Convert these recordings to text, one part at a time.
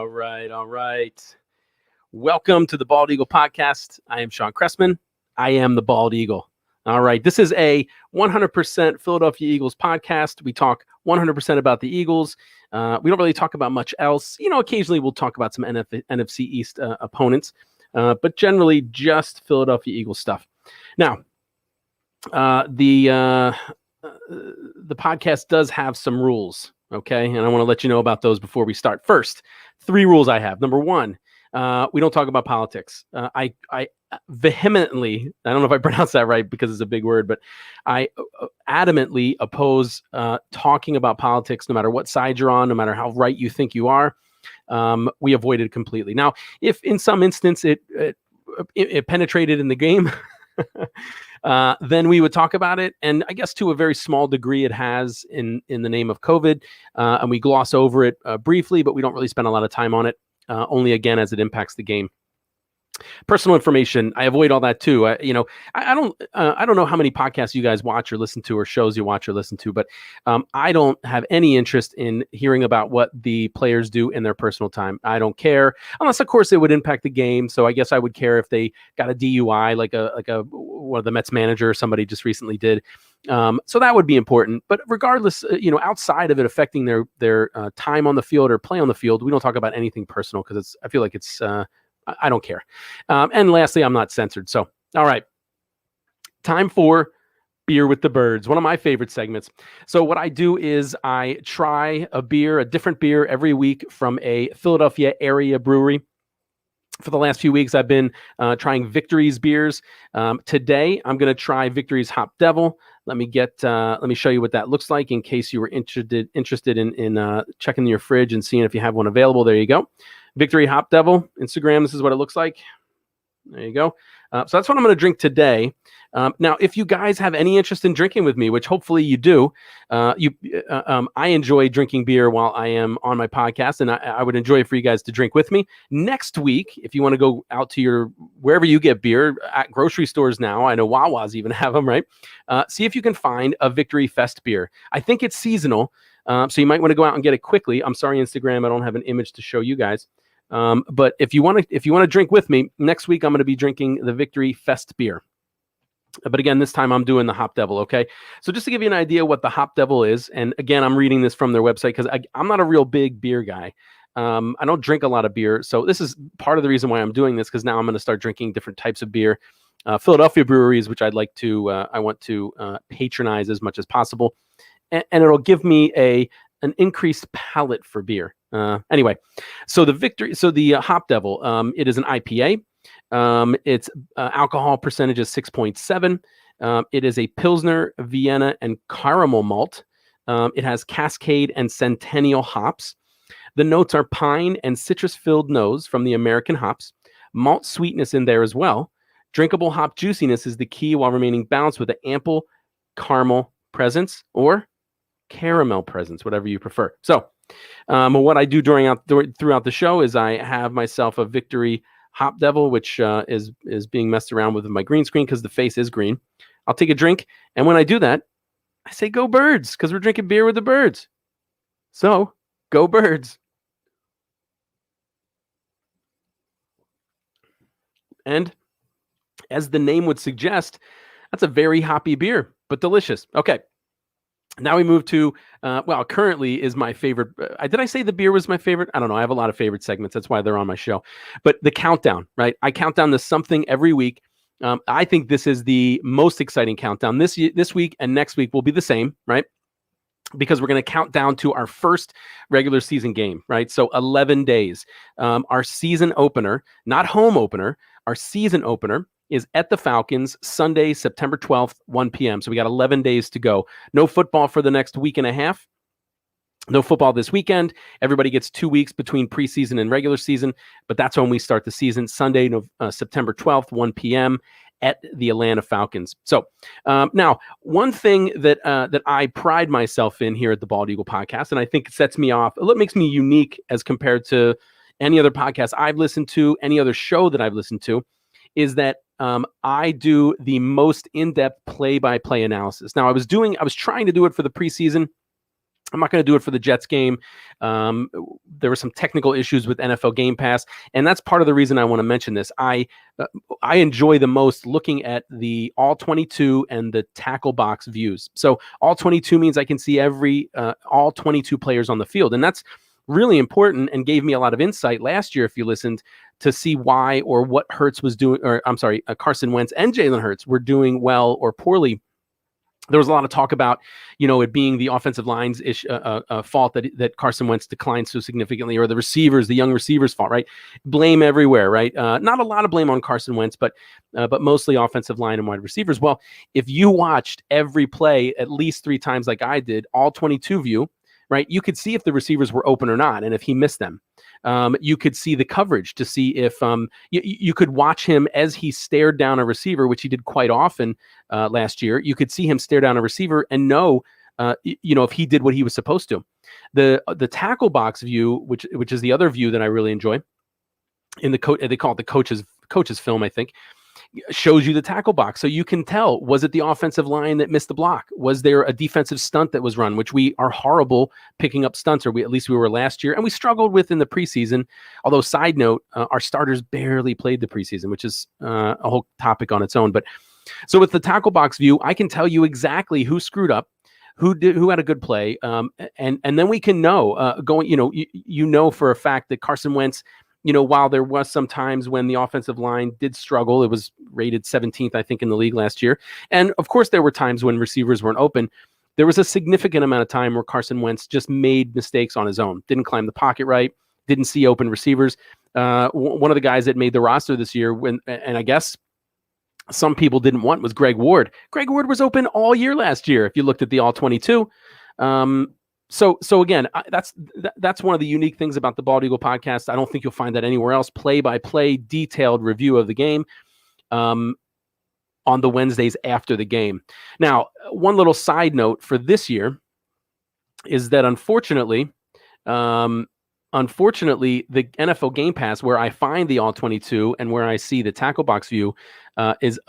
All right. Welcome to the Bald Eagle Podcast. I am Shawn Cressman. I am the Bald Eagle. All right. This is a 100% Philadelphia Eagles podcast. We talk 100% about the Eagles. We don't really talk about much else. Occasionally we'll talk about some NFC East opponents, but generally just Philadelphia Eagles stuff. Now, the podcast does have some rules. Okay. And I want to let you know about those before we start. First, 3 rules I have. Number 1, we don't talk about politics. I vehemently, I don't know if I pronounced that right because it's a big word, but I adamantly oppose talking about politics, no matter what side you're on, no matter how right you think you are. We avoid it completely. Now, if in some instance it penetrated in the game, then we would talk about it. And I guess to a very small degree it has in the name of COVID. And we gloss over it briefly, but we don't really spend a lot of time on it, only again as it impacts the game. Personal information, I avoid all that too. I don't know how many podcasts you guys watch or listen to, or shows you watch or listen to, but I don't have any interest in hearing about what the players do in their personal time. I don't care, unless of course it would impact the game. So I guess I would care if they got a DUI, like one of the Mets manager or somebody just recently did. So that would be important. But regardless, outside of it affecting their time on the field or play on the field, we don't talk about anything personal because I feel like it's I don't care. And lastly, I'm not censored. So, all right. Time for Beer with the Birds, one of my favorite segments. So what I do is I try a different beer every week from a Philadelphia area brewery. For the last few weeks, I've been trying Victory's beers. Today, I'm going to try Victory's HopDevil. Let me show you what that looks like in case you were interested in checking your fridge and seeing if you have one available. There you go. Victory HopDevil, Instagram. This is what it looks like. There you go. So that's what I'm going to drink today. Now, if you guys have any interest in drinking with me, which hopefully you do, I enjoy drinking beer while I am on my podcast, and I would enjoy for you guys to drink with me. Next week, if you want to go out to wherever you get beer, at grocery stores now, I know Wawa's even have them, right? See if you can find a Victory Fest beer. I think it's seasonal, so you might want to go out and get it quickly. I'm sorry, Instagram, I don't have an image to show you guys. But if you want to drink with me next week, I'm going to be drinking the Victory Fest beer. But again, this time I'm doing the HopDevil. Okay. So just to give you an idea what the HopDevil is. And again, I'm reading this from their website because I'm not a real big beer guy. I don't drink a lot of beer. So this is part of the reason why I'm doing this, because now I'm going to start drinking different types of beer, Philadelphia breweries, which I want to patronize as much as possible. And it'll give me an increased palate for beer. Anyway, so the HopDevil, it is an IPA. Its alcohol percentage is 6.7. It is a Pilsner, Vienna, and caramel malt. It has Cascade and Centennial hops. The notes are pine and citrus-filled nose from the American hops. Malt sweetness in there as well. Drinkable hop juiciness is the key while remaining balanced with an ample caramel presence or caramel presence, whatever you prefer. So what I do throughout the show is I have myself a Victory HopDevil, which is being messed around with my green screen because the face is green. I'll take a drink, and when I do that, I say go Birds, because we're drinking beer with the birds. So go Birds. And as the name would suggest, that's a very hoppy beer, but delicious. Okay. Now we move to, currently is my favorite. Did I say the beer was my favorite? I don't know. I have a lot of favorite segments. That's why they're on my show. But the countdown, right? I count down to something every week. I think this is the most exciting countdown. This week and next week will be the same, right? Because we're going to count down to our first regular season game, right? So 11 days. Our season opener, not home opener, our season opener is at the Falcons, Sunday, September 12th, 1 p.m. So we got 11 days to go. No football for the next week and a half. No football this weekend. Everybody gets 2 weeks between preseason and regular season, but that's when we start the season, Sunday, September 12th, 1 p.m. at the Atlanta Falcons. So now, one thing that I pride myself in here at the Bald Eagle Podcast, and I think sets me off, it makes me unique as compared to any other podcast I've listened to, any other show that I've listened to, is that I do the most in-depth play-by-play analysis. Now, I was trying to do it for the preseason, I'm not going to do it for the Jets game. There were some technical issues with NFL Game Pass, and that's part of the reason I want to mention this. I enjoy the most looking at the all 22 and the tackle box views. So all 22 means I can see all 22 players on the field, and that's really important and gave me a lot of insight last year, if you listened, to see why or what Hurts was doing, or I'm sorry, Carson Wentz and Jalen Hurts were doing well or poorly. There was a lot of talk about, it being the offensive line's fault that Carson Wentz declined so significantly, or the young receivers' fault, right? Blame everywhere, right? Not a lot of blame on Carson Wentz, but mostly offensive line and wide receivers. Well, if you watched every play at least 3 times like I did, all 22 view, right, you could see if the receivers were open or not, and if he missed them. You could see the coverage to see if you could watch him as he stared down a receiver, which he did quite often last year. You could see him stare down a receiver and know, if he did what he was supposed to. The tackle box view, which is the other view that I really enjoy, they call it the coach's film, I think, shows you the tackle box. So you can tell, was it the offensive line that missed the block? Was there a defensive stunt that was run, which we are horrible picking up stunts, or at least we were last year, and we struggled with in the preseason. Although, side note, our starters barely played the preseason, which is a whole topic on its own. But so with the tackle box view, I can tell you exactly who screwed up, who had a good play, and then we can know for a fact that Carson Wentz, while there was some times when the offensive line did struggle, it was rated 17th, I think, in the league last year. And of course, there were times when receivers weren't open. There was a significant amount of time where Carson Wentz just made mistakes on his own, didn't climb the pocket right, didn't see open receivers. One of the guys that made the roster this year, and I guess some people didn't want, was Greg Ward. Greg Ward was open all year last year, if you looked at the all 22. So again, that's one of the unique things about the Bald Eagle podcast. I don't think you'll find that anywhere else. Play-by-play, detailed review of the game on the Wednesdays after the game. Now, one little side note for this year is that unfortunately, the NFL Game Pass, where I find the all 22 and where I see the tackle box view, is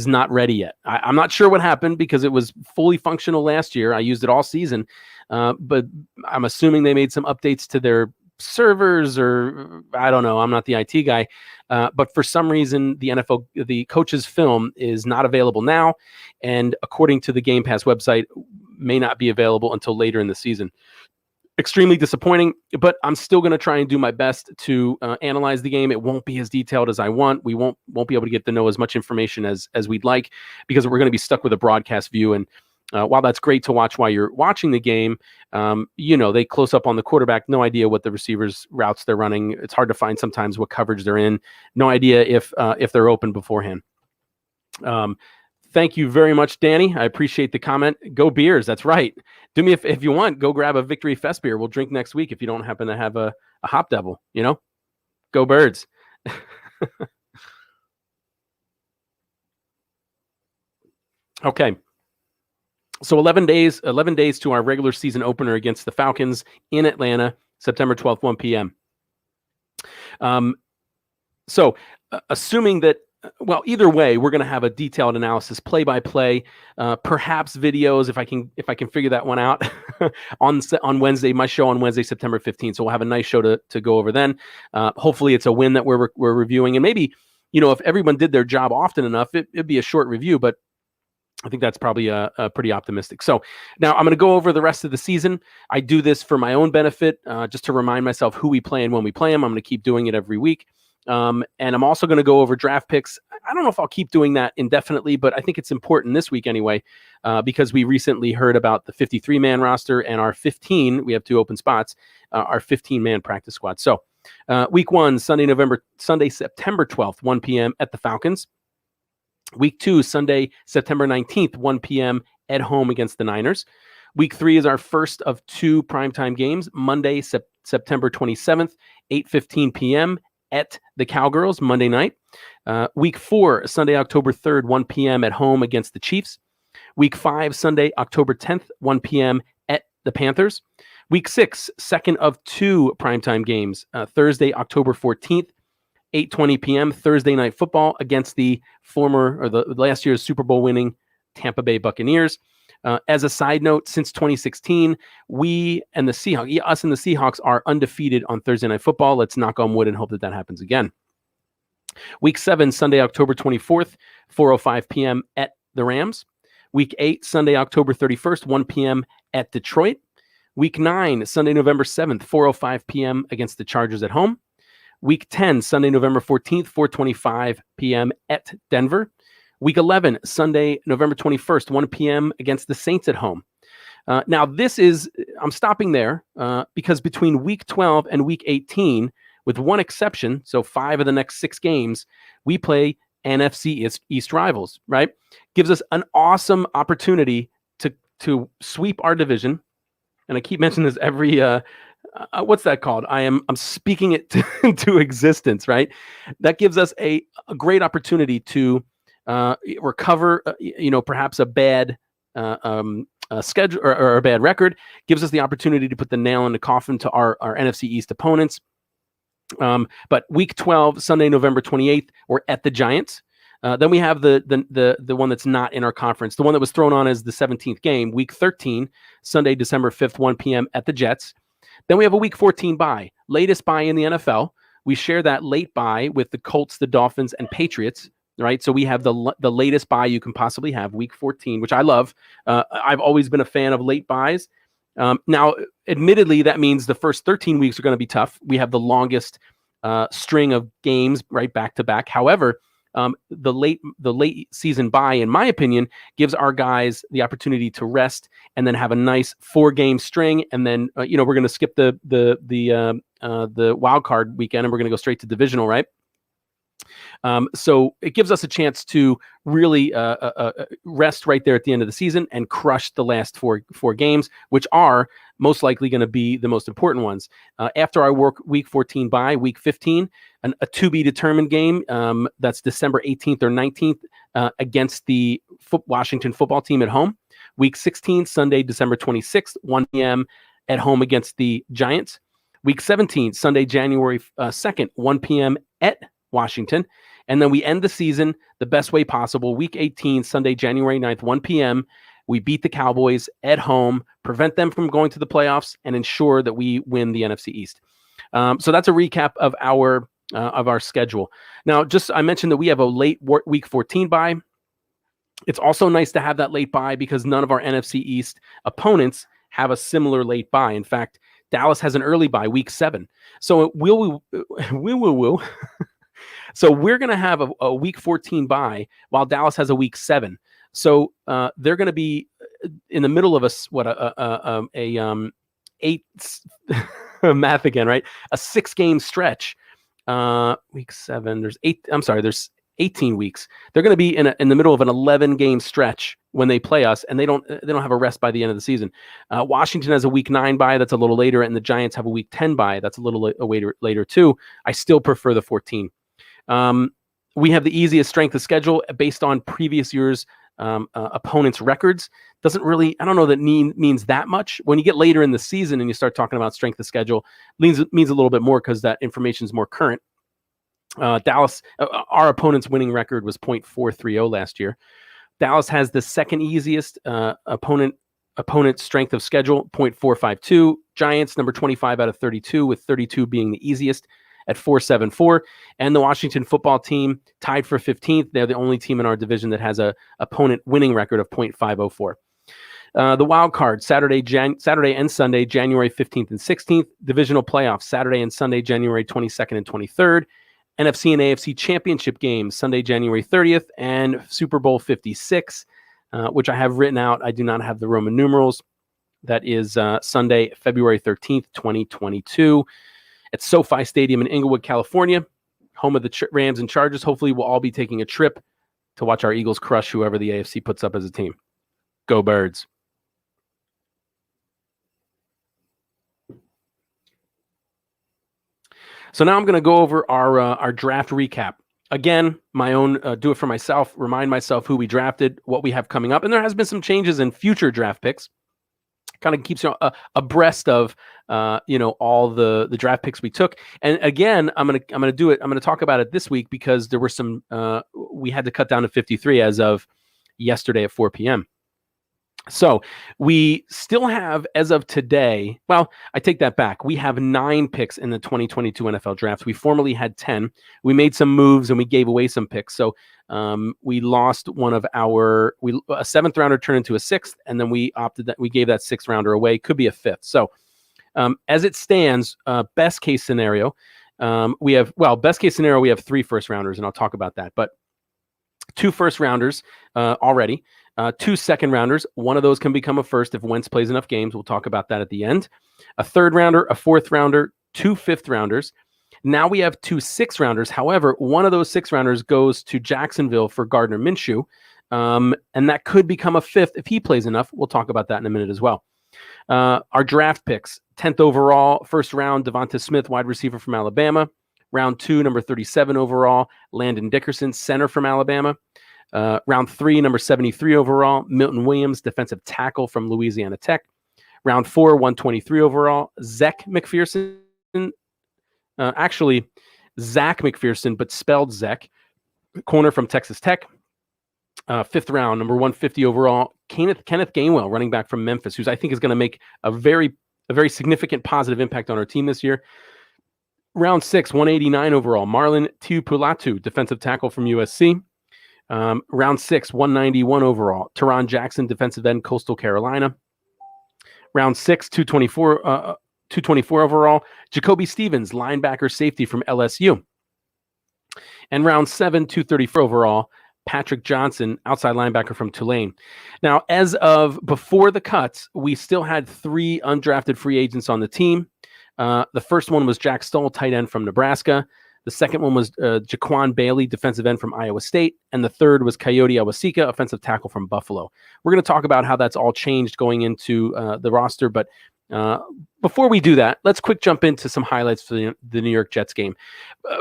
not ready yet. I'm not sure what happened, because it was fully functional last year. I used it all season. But I'm assuming they made some updates to their servers, or I don't know. I'm not the IT guy. But for some reason, the coach's film is not available now. And according to the Game Pass website, may not be available until later in the season. Extremely disappointing, but I'm still going to try and do my best to analyze the game. It won't be as detailed as I want. We won't be able to get to know as much information as we'd like, because we're going to be stuck with a broadcast view. And while that's great to watch while you're watching the game, they close up on the quarterback. No idea what the receivers' routes they're running. It's hard to find sometimes what coverage they're in. No idea if they're open beforehand. Thank you very much, Danny. I appreciate the comment. Go Bears. That's right. Do me if you want, go grab a Victory Fest beer. We'll drink next week if you don't happen to have a Hop Devil. Go Birds. Okay. So 11 days to our regular season opener against the Falcons in Atlanta, September 12th, 1 p.m. Assuming that, either way, we're going to have a detailed analysis, play-by-play, perhaps videos, if I can figure that one out, on Wednesday, my show on Wednesday, September 15th. So we'll have a nice show to go over then. Hopefully it's a win that we're reviewing. And maybe, if everyone did their job often enough, it'd be a short review, but I think that's probably pretty optimistic. So now I'm going to go over the rest of the season. I do this for my own benefit, just to remind myself who we play and when we play them. I'm going to keep doing it every week. And I'm also going to go over draft picks. I don't know if I'll keep doing that indefinitely, but I think it's important this week anyway, because we recently heard about the 53-man roster and our 15, we have 2 open spots, our 15-man practice squad. So week 1, Sunday, September 12th, 1 p.m. at the Falcons. Week 2, Sunday, September 19th, 1 p.m. at home against the Niners. Week 3 is our first of 2 primetime games, Monday, September 27th, 8:15 p.m. at the Cowgirls, Monday night. Week 4, Sunday, October 3rd, 1 p.m. at home against the Chiefs. Week 5, Sunday, October 10th, 1 p.m. at the Panthers. Week 6, second of 2 primetime games, Thursday, October 14th, 8:20 p.m. Thursday Night Football against the last year's Super Bowl winning Tampa Bay Buccaneers. As a side note, since 2016, us and the Seahawks are undefeated on Thursday Night Football. Let's knock on wood and hope that happens again. Week 7, Sunday, October 24th, 4:05 p.m. at the Rams. Week 8, Sunday, October 31st, 1 p.m. at Detroit. Week 9, Sunday, November 7th, 4:05 p.m. against the Chargers at home. Week 10, Sunday, November 14th, 4:25 p.m. at Denver. Week 11, Sunday, November 21st, 1 p.m. against the Saints at home. Now, I'm stopping there because between Week 12 and Week 18, with one exception, so 5 of the next 6 games, we play NFC East rivals, right? Gives us an awesome opportunity to sweep our division. And I keep mentioning this every, what's that called? I'm speaking it into existence, right? That gives us a great opportunity to recover, perhaps a bad schedule or a bad record. Gives us the opportunity to put the nail in the coffin to our NFC East opponents. But Week 12, Sunday, November 28th, we're at the Giants. Then we have the one that's not in our conference, the one that was thrown on as the 17th game. Week 13, Sunday, December 5th, 1 p.m. at the Jets. Then we have a Week 14 bye, latest bye in the NFL. We share that late bye with the Colts, the Dolphins, and Patriots. Right, so we have the latest bye you can possibly have, Week 14, which I love. I've always been a fan of late byes. Now, admittedly, that means the first 13 weeks are going to be tough. We have the longest string of games right back to back. However, the late season bye, in my opinion, gives our guys the opportunity to rest and then have a nice 4-game string. And then we're going to skip the wild card weekend and we're going to go straight to divisional, right? So it gives us a chance to really rest right there at the end of the season and crush the last four games, which are most likely going to be the most important ones. After our Week 14 bye, Week 15, a to-be-determined game that's December 18th or 19th against the Washington football team at home. Week 16, Sunday, December 26th, 1 p.m. at home against the Giants. Week 17, Sunday, January 2nd, 1 p.m. at Washington. And then we end the season the best way possible. Week 18, Sunday, January 9th, 1 p.m. We beat the Cowboys at home, prevent them from going to the playoffs, and ensure that we win the NFC East. So that's a recap of our schedule. Now, I mentioned that we have a late Week 14 bye. It's also nice to have that late bye because none of our NFC East opponents have a similar late bye. In fact, Dallas has an early bye, Week 7. So So we're going to have a Week 14 bye while Dallas has a Week 7. So they're going to be in the middle of math again, right? A 6-game stretch. Week 7. There's 18 weeks. They're going to be in the middle of an 11-game stretch when they play us, and they don't have a rest by the end of the season. Washington has a Week 9 bye that's a little later, and the Giants have a Week 10 bye that's a little later too. I still prefer the 14. We have the easiest strength of schedule based on previous years' opponents' records. Doesn't really, I don't know that means that much. When you get later in the season and you start talking about strength of schedule, means a little bit more because that information is more current. Dallas, our opponent's winning record was .430 last year. Dallas has the second easiest opponent strength of schedule, .452. Giants, number 25 out of 32, with 32 being the easiest at .474. And the Washington football team tied for 15th. They're the only team in our division that has a opponent winning record of .504. The wild card, Saturday and Sunday, January 15th and 16th. Divisional playoffs, Saturday and Sunday, January 22nd and 23rd. NFC and AFC championship games, Sunday, January 30th, and Super Bowl 56, which I have written out. I do not have the Roman numerals. That is Sunday, February 13th, 2022, at SoFi Stadium in Inglewood, California, home of the Rams and Chargers. Hopefully, we'll all be taking a trip to watch our Eagles crush whoever the AFC puts up as a team. Go Birds. So now I'm going to go over our draft recap. Again, my own do it for myself, remind myself who we drafted, what we have coming up. And there has been some changes in future draft picks. Kind of keeps you abreast of all the draft picks we took. And again, I'm gonna do it. I'm gonna talk about it this week because there were some we had to cut down to 53 as of yesterday at 4 p.m. So we still have, as of today, well, I take that back. We have 9 picks in the 2022 NFL draft. We formerly had 10. We made some moves and we gave away some picks. So we lost one of a 7th rounder turned into a 6th, and then we gave that 6th rounder away. Could be a 5th. So as it stands, best case scenario, we have 3 first rounders, and I'll talk about that. But 2 first rounders already. 2 second rounders. One of those can become a first if Wentz plays enough games. We'll talk about that at the end. A 3rd rounder, a 4th rounder, 2 5th rounders. Now we have 2 6th rounders. However, one of those 6th rounders goes to Jacksonville for Gardner Minshew. And that could become a 5th if he plays enough. We'll talk about that in a minute as well. Our draft picks, 10th overall, first round, Devonta Smith, wide receiver from Alabama. Round 2, number 37 overall, Landon Dickerson, center from Alabama. Round 3, number 73 overall, Milton Williams, defensive tackle from Louisiana Tech. Round 4, 123 overall, Zach McPherson. Actually, Zach McPherson, but spelled Zach, corner from Texas Tech. 5th round, number 150 overall, Kenneth Gainwell, running back from Memphis, who's I think is going to make a very significant positive impact on our team this year. Round 6, 189 overall, Marlon Tuipulatu, defensive tackle from USC. Round 6, 191 overall, Teron Jackson, defensive end, Coastal Carolina. Round 6, 224 overall, Jacoby Stevens, linebacker safety from LSU. And round 7, 234 overall, Patrick Johnson, outside linebacker from Tulane. Now, as of before the cuts, we still had 3 undrafted free agents on the team. The first one was Jack Stoll, tight end from Nebraska. The second one was Jaquan Bailey, defensive end from Iowa State. And the third was Coyote Awasika, offensive tackle from Buffalo. We're going to talk about how that's all changed going into the roster. But before we do that, let's quick jump into some highlights for the New York Jets game.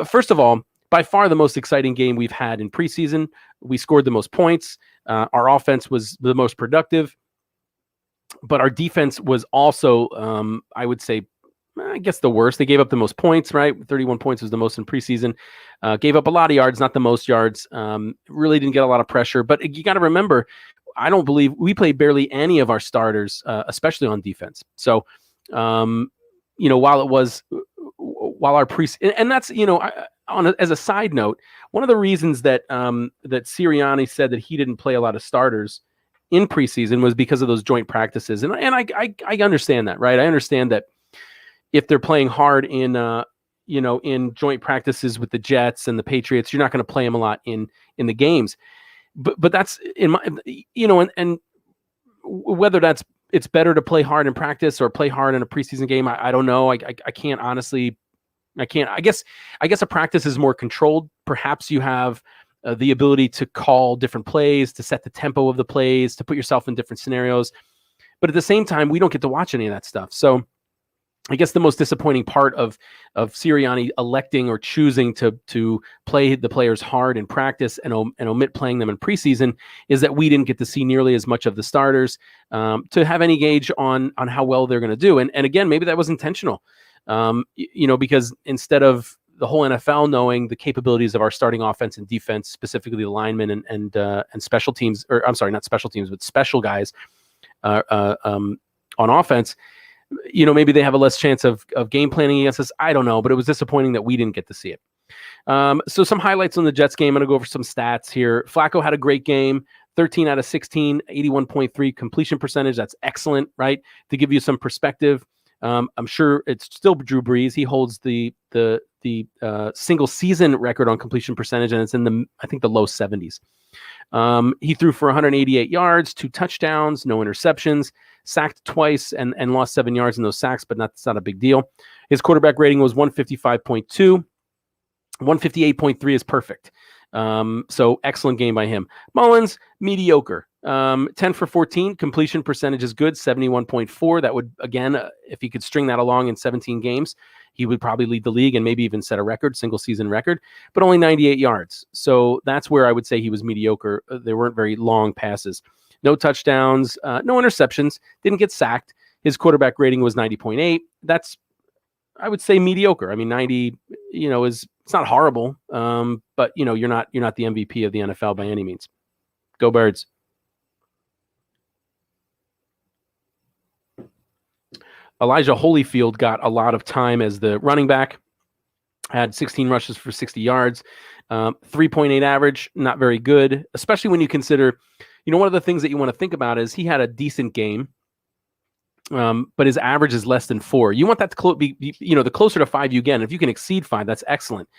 First of all, by far the most exciting game we've had in preseason. We scored the most points. Our offense was the most productive. But our defense was also, I would say, I guess the worst. They gave up the most points, right? 31 points was the most in preseason. Gave up a lot of yards, not the most yards. Really didn't get a lot of pressure. But you got to remember, I don't believe we played barely any of our starters, especially on defense. So, while our and that's, as a side note, one of the reasons that that Sirianni said that he didn't play a lot of starters in preseason was because of those joint practices. And I understand that, right? I understand that if they're playing hard in joint practices with the Jets and the Patriots, you're not going to play them a lot in the games. But that's in my, and whether it's better to play hard in practice or play hard in a preseason game, I don't know. I can't honestly. I guess a practice is more controlled. Perhaps you have the ability to call different plays, to set the tempo of the plays, to put yourself in different scenarios. But at the same time, we don't get to watch any of that stuff. So I guess the most disappointing part of Sirianni electing or choosing to play the players hard in practice and omit playing them in preseason is that we didn't get to see nearly as much of the starters to have any gauge on how well they're going to do. And again, maybe that was intentional, because instead of the whole NFL knowing the capabilities of our starting offense and defense, specifically the linemen and special teams, or I'm sorry, not special teams, but special guys on offense. Maybe they have a less chance of game planning against us. I don't know, but it was disappointing that we didn't get to see it. So some highlights on the Jets game. I'm going to go over some stats here. Flacco had a great game, 13 out of 16, 81.3 completion percentage. That's excellent, right? To give you some perspective, I'm sure it's still Drew Brees. He holds the single season record on completion percentage, and it's in the low 70s. He threw for 188 yards, 2 touchdowns, no interceptions, sacked twice and lost 7 yards in those sacks, but that's not a big deal. His quarterback rating was 155.2. 158.3 is perfect. So excellent game by him. Mullins, mediocre. 10 for 14. Completion percentage is good, 71.4. That would, again, if he could string that along in 17 games, he would probably lead the league and maybe even set a record, single season record, but only 98 yards. So that's where I would say he was mediocre. There weren't very long passes. No touchdowns, no interceptions, didn't get sacked. His quarterback rating was 90.8. That's, I would say, mediocre. I mean, 90, it's not horrible, but you're not the MVP of the NFL by any means. Go Birds. Elijah Holyfield got a lot of time as the running back, had 16 rushes for 60 yards, 3.8 average, not very good, especially when you consider, one of the things that you want to think about is he had a decent game, but his average is less than 4. You want that to be, the closer to 5 you get. And if you can exceed 5, that's excellent.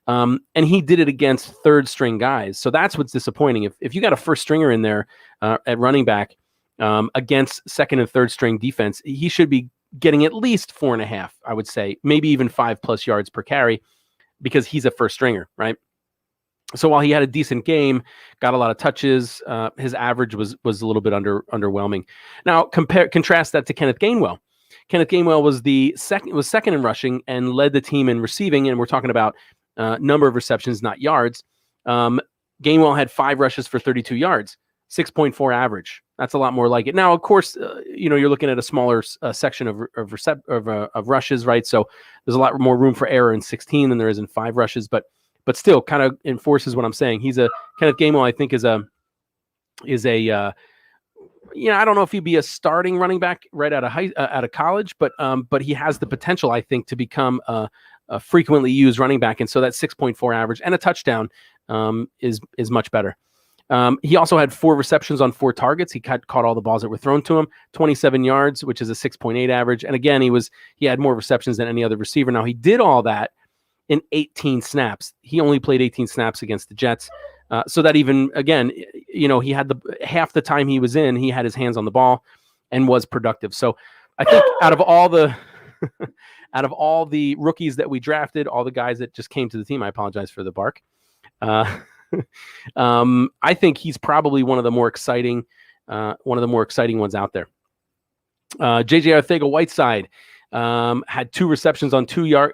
And he did it against third string guys. So that's what's disappointing. If you got a first stringer in there at running back against second and third string defense, he should be getting at least 4.5, I would say, maybe even 5+ yards per carry, because he's a first stringer, right? So while he had a decent game, got a lot of touches, his average was a little bit underwhelming. Now contrast that to Kenneth Gainwell. Kenneth Gainwell was second in rushing and led the team in receiving, and we're talking about number of receptions, not yards. Gainwell had 5 rushes for 32 yards, 6.4 average. That's a lot more like it. Now, of course, you're looking at a smaller section of rushes, right? So there's a lot more room for error in 16 than there is in 5 rushes, but still kind of enforces what I'm saying. Kenneth Gainwell, I think, is a I don't know if he'd be a starting running back right out of college, but he has the potential, I think, to become a frequently used running back. And so that 6.4 average and a touchdown is much better. He also had 4 receptions on 4 targets. He caught all the balls that were thrown to him, 27 yards, which is a 6.8 average. And again, he had more receptions than any other receiver. Now, he did all that in 18 snaps. He only played 18 snaps against the Jets. So that even, again, he had half the time he was in, he had his hands on the ball and was productive. So I think out of all the rookies that we drafted, all the guys that just came to the team, I apologize for the bark. I think he's probably one of the more exciting ones out there. JJ Arcega-Whiteside had 2 receptions on 2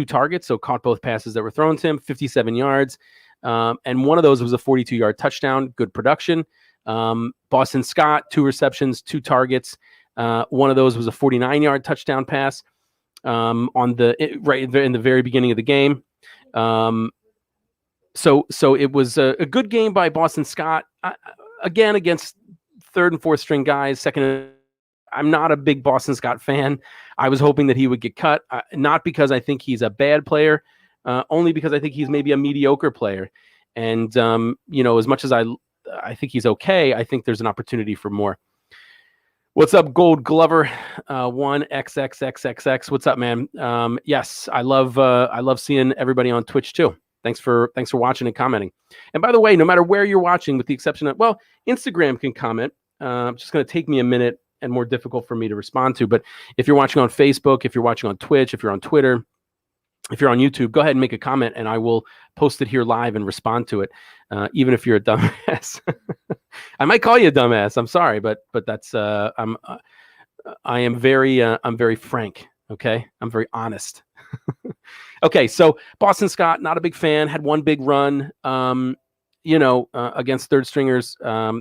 targets, so caught both passes that were thrown to him, 57 yards. And one of those was a 42-yard touchdown, good production. Boston Scott, 2 receptions, 2 targets. One of those was a 49-yard touchdown pass right in the very beginning of the game. So it was a good game by Boston Scott. Again, against third and fourth string guys, I'm not a big Boston Scott fan. I was hoping that he would get cut, not because I think he's a bad player, only because I think he's maybe a mediocre player. And, as much as I think he's okay, I think there's an opportunity for more. What's up, Gold Glover 1XXXXX? What's up, man? Yes, I love seeing everybody on Twitch too. Thanks for watching and commenting. And by the way, no matter where you're watching, with the exception of, Instagram can comment. It's just going to take me a minute and more difficult for me to respond to. But if you're watching on Facebook, if you're watching on Twitch, if you're on Twitter, if you're on YouTube, go ahead and make a comment, and I will post it here live and respond to it. Even if you're a dumbass, I might call you a dumbass. I'm sorry, but that's I'm very frank. Okay, I'm very honest. Okay, so Boston Scott, not a big fan. Had 1 big run, against third stringers. But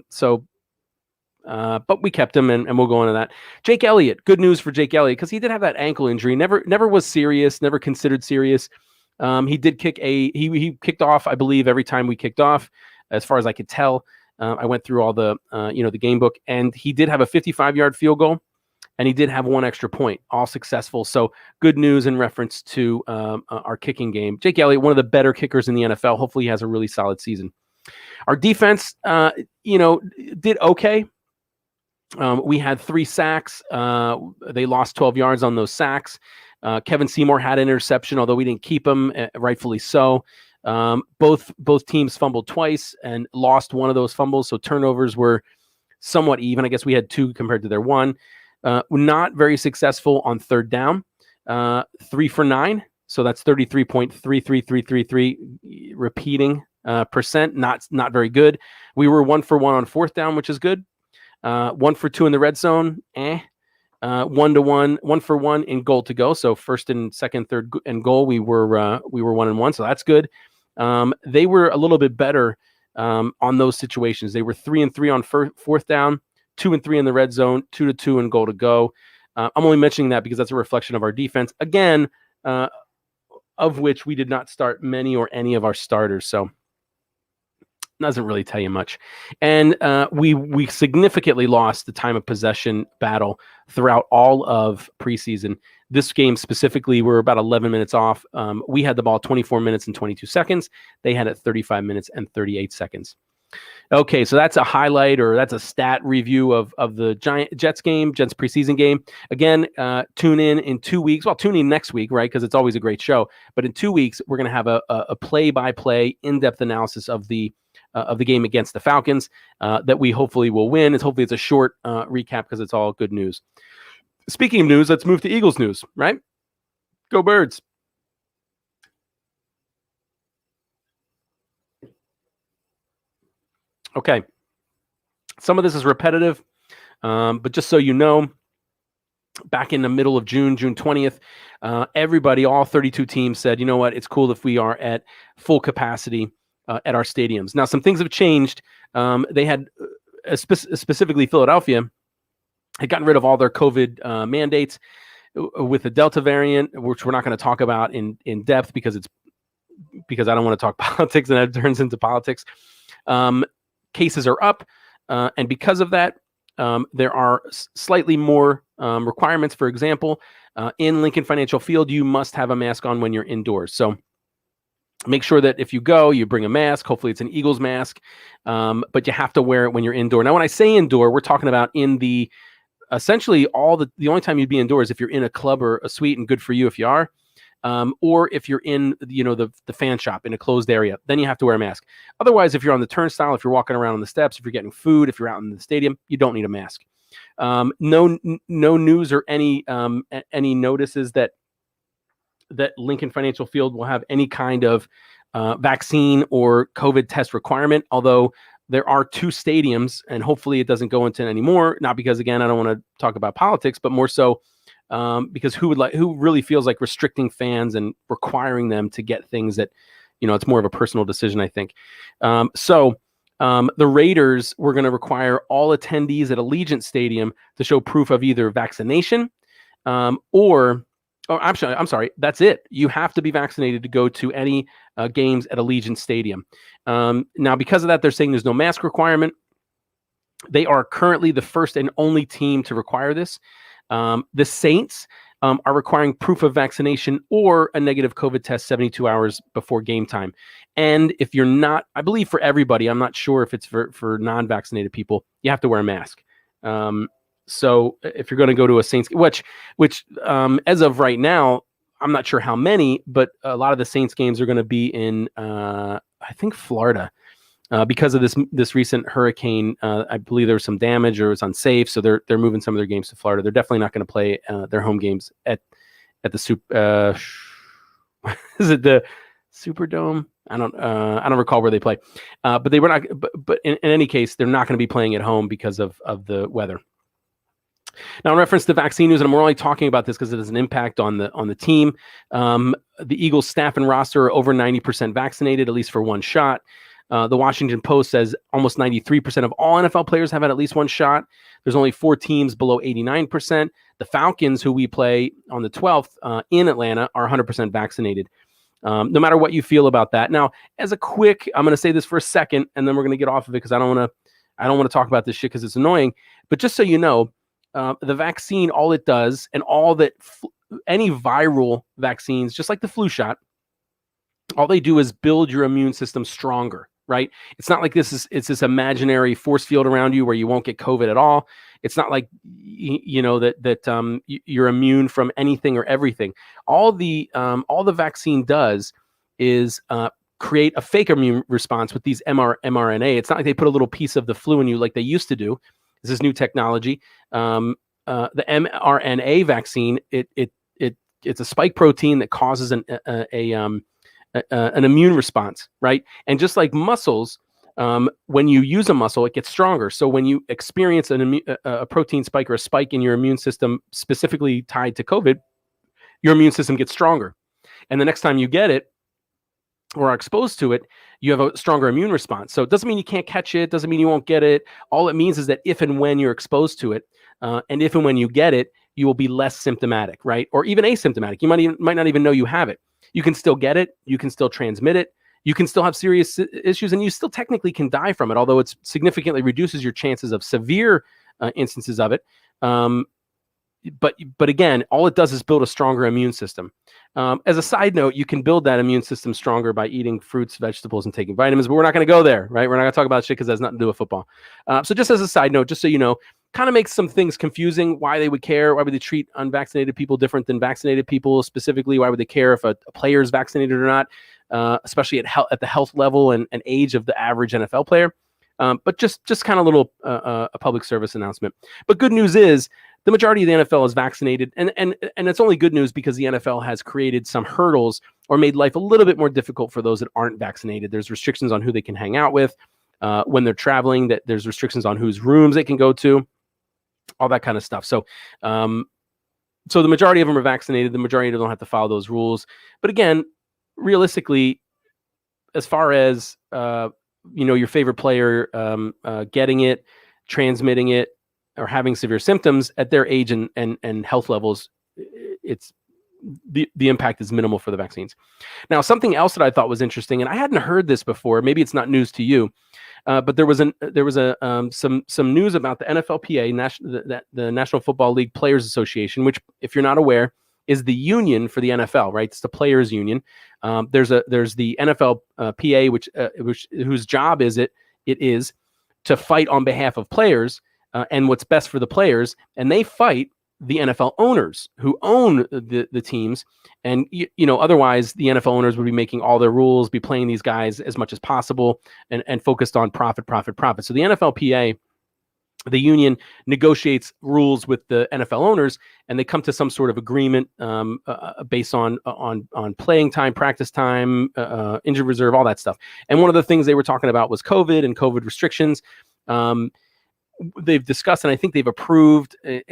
we kept him, and we'll go into that. Jake Elliott, good news for Jake Elliott, because he did have that ankle injury. Never was serious, never considered serious. He did he kicked off, I believe, every time we kicked off, as far as I could tell. I went through all the game book, and he did have a 55-yard field goal, and he did have 1 extra point, all successful. So good news in reference to our kicking game. Jake Elliott, one of the better kickers in the NFL. Hopefully he has a really solid season. Our defense, did okay. We had 3 sacks. They lost 12 yards on those sacks. Kevin Seymour had an interception, although we didn't keep him, rightfully so. Both teams fumbled twice and lost one of those fumbles, so turnovers were somewhat even. I guess we had 2 compared to their 1. Not very successful on third down. 3 for 9, so that's 33.33333 repeating percent. Not very good. We were 1 for 1 on fourth down, which is good. 1 for 2 in the red zone. 1 for 1 in goal to go. So first and second, third and goal, we were 1 and 1. So that's good. They were a little bit better on those situations. They were 3 and 3 on fourth down, 2 and 3 in the red zone, 2 to 2 in goal to go. I'm only mentioning that because that's a reflection of our defense. Again, of which we did not start many or any of our starters. So doesn't really tell you much. And we significantly lost the time of possession battle throughout all of preseason. This game specifically, we're about 11 minutes off. We had the ball 24 minutes and 22 seconds. They had it 35 minutes and 38 seconds. Okay, so that's a highlight, or that's a stat review of the Jets preseason game. Again, tune in 2 weeks. Well, tune in next week, right? Because it's always a great show. But in 2 weeks, we're going to have a play-by-play, in-depth analysis of the game against the Falcons that we hopefully will win. Hopefully it's a short recap because it's all good news. Speaking of news, let's move to Eagles news, right? Go Birds. Okay. Some of this is repetitive, but just so you know, back in the middle of June 20th, everybody, all 32 teams said, you know what, it's cool if we are at full capacity at our stadiums. Now, some things have changed. They had, specifically Philadelphia, had gotten rid of all their COVID mandates with the Delta variant, which we're not going to talk about in depth because I don't want to talk politics and it turns into politics. Cases are up, and because of that, there are slightly more requirements. For example, in Lincoln Financial Field, you must have a mask on when you're indoors. So make sure that if you go, you bring a mask. Hopefully it's an Eagles mask, but you have to wear it when you're indoor. Now, when I say indoor, we're talking about in the essentially the only time you'd be indoors if you're in a club or a suite, and good for you if you are. Or if you're in, the fan shop in a closed area, then you have to wear a mask. Otherwise, if you're on the turnstile, if you're walking around on the steps, if you're getting food, if you're out in the stadium, you don't need a mask. No news or any notices that Lincoln Financial Field will have any kind of vaccine or COVID test requirement, although there are 2 stadiums, and hopefully it doesn't go into any more, not because, again, I don't want to talk about politics, but more so because who really feels like restricting fans and requiring them to get things that, it's more of a personal decision, I think. So the Raiders were going to require all attendees at Allegiant Stadium to show proof of either vaccination I'm sorry, that's it. You have to be vaccinated to go to any games at Allegiant Stadium. Now, because of that, they're saying there's no mask requirement. They are currently the first and only team to require this. The Saints are requiring proof of vaccination or a negative COVID test 72 hours before game time. And if you're not, I believe for everybody, I'm not sure if it's for non-vaccinated people, you have to wear a mask. So if you're going to go to a Saints, which as of right now, I'm not sure how many, but a lot of the Saints games are going to be in, I think, Florida. Because of this recent hurricane, I believe there was some damage or it was unsafe, so they're moving some of their games to Florida. They're definitely not going to play their home games at the is it the Superdome? I don't recall where they play, but they were not. But in any case, they're not going to be playing at home because of the weather. Now, in reference to vaccine news, and we're only talking about this because it has an impact on the team. The Eagles staff and roster are over 90% vaccinated, at least for one shot. The Washington Post says almost 93% of all NFL players have had at least one shot. There's only 4 teams below 89%. The Falcons, who we play on the 12th in Atlanta, are 100% vaccinated. No matter what you feel about that. Now, as a quick, I'm going to say this for a second, and then we're going to get off of it because I don't want to talk about this shit because it's annoying. But just so you know, the vaccine, all it does, and all that any viral vaccines, just like the flu shot, all they do is build your immune system stronger. Right? It's not like it's this imaginary force field around you where you won't get COVID at all. It's not like that you're immune from anything or everything. All the vaccine does is create a fake immune response with these mRNA. It's not like they put a little piece of the flu in you like they used to do. This is new technology. The mRNA vaccine, it's a spike protein that causes an immune response, right? And just like muscles, when you use a muscle, it gets stronger. So when you experience a protein spike or a spike in your immune system specifically tied to COVID, your immune system gets stronger. And the next time you get it or are exposed to it, you have a stronger immune response. So it doesn't mean you can't catch it, doesn't mean you won't get it. All it means is that if and when you're exposed to it, and if and when you get it, you will be less symptomatic, right? Or even asymptomatic. You might not even know you have it. You can still get it. You can still transmit it. you can still have serious issues, and you still technically can die from it, although it significantly reduces your chances of severe instances of it. But again, all it does is build a stronger immune system. As a side note, you can build that immune system stronger by eating fruits, vegetables, and taking vitamins, but we're not going to go there, right? We're not going to talk about shit because that has nothing to do with football. So just as a side note, just so you know, kind of makes some things confusing. Why they would care? Why would they treat unvaccinated people different than vaccinated people? Specifically, why would they care if a player is vaccinated or not? Especially at the health level and age of the average NFL player. But just kind of a little a public service announcement. But good news is the majority of the NFL is vaccinated, and it's only good news because the NFL has created some hurdles or made life a little bit more difficult for those that aren't vaccinated. There's restrictions on who they can hang out with when they're traveling. That there's restrictions on whose rooms they can go to, all that kind of stuff. So the majority of them are vaccinated. The majority of them don't have to follow those rules. But again, realistically, as far as your favorite player getting it, transmitting it, or having severe symptoms at their age and health levels, it's the impact is minimal for the vaccines. Now, something else that I thought was interesting, and I hadn't heard this before, maybe it's not news to you, but there was some news about the NFLPA, the National Football League Players Association, which, if you're not aware, is the union for the NFL, right? It's the players' union. There's the NFLPA, whose job it is to fight on behalf of players and what's best for the players, and they fight the NFL owners who own the teams, and otherwise the NFL owners would be making all their rules, be playing these guys as much as possible, and focused on profit. So the NFLPA, the union, negotiates rules with the NFL owners, and they come to some sort of agreement based on playing time, practice time, injured reserve, all that stuff. And one of the things they were talking about was COVID and COVID restrictions. They've discussed, and I think they've approved, they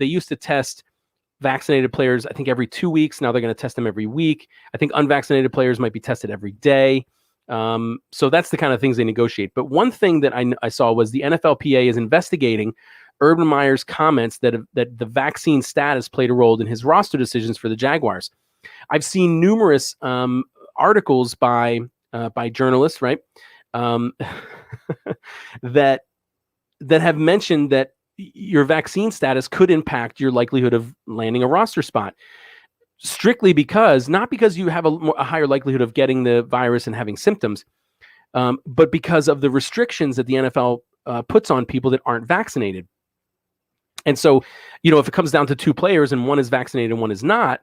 used to test vaccinated players, I think, every 2 weeks. Now they're going to test them every week. I think unvaccinated players might be tested every day. So that's the kind of things they negotiate. But one thing that I saw was the NFLPA is investigating Urban Meyer's comments that the vaccine status played a role in his roster decisions for the Jaguars. I've seen numerous articles by journalists, right, that have mentioned that your vaccine status could impact your likelihood of landing a roster spot. Strictly not because you have a higher likelihood of getting the virus and having symptoms, but because of the restrictions that the NFL puts on people that aren't vaccinated. And so, if it comes down to two players and one is vaccinated and one is not,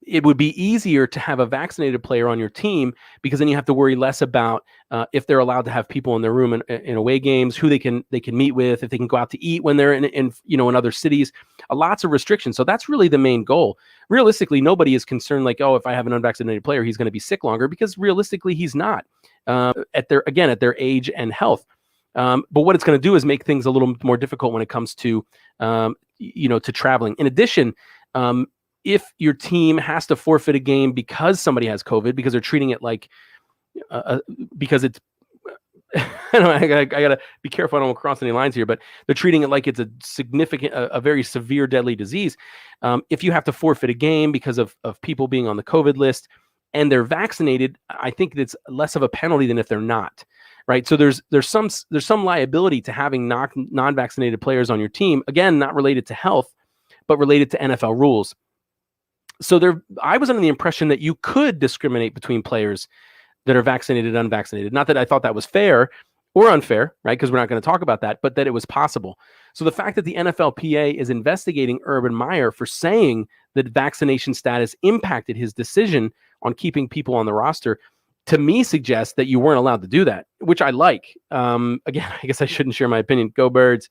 it would be easier to have a vaccinated player on your team, because then you have to worry less about if they're allowed to have people in their room in away games, who they can meet with, if they can go out to eat when they're in other cities. Lots of restrictions. So that's really the main goal. Realistically, nobody is concerned like, oh, if I have an unvaccinated player, he's going to be sick longer, because realistically he's not at their age and health. But what it's going to do is make things a little more difficult when it comes to to traveling. In addition, if your team has to forfeit a game because somebody has COVID, because they're treating it like, because it's, I gotta be careful I don't cross any lines here, but they're treating it like it's a very severe, deadly disease. If you have to forfeit a game because of people being on the COVID list and they're vaccinated, I think it's less of a penalty than if they're not, right? So there's some liability to having non-vaccinated players on your team. Again, not related to health, but related to NFL rules. So I was under the impression that you could discriminate between players that are vaccinated and unvaccinated. Not that I thought that was fair or unfair, right? Because we're not going to talk about that, but that it was possible. So the fact that the NFLPA is investigating Urban Meyer for saying that vaccination status impacted his decision on keeping people on the roster, to me suggests that you weren't allowed to do that, which I like. Again, I guess I shouldn't share my opinion. Go Birds.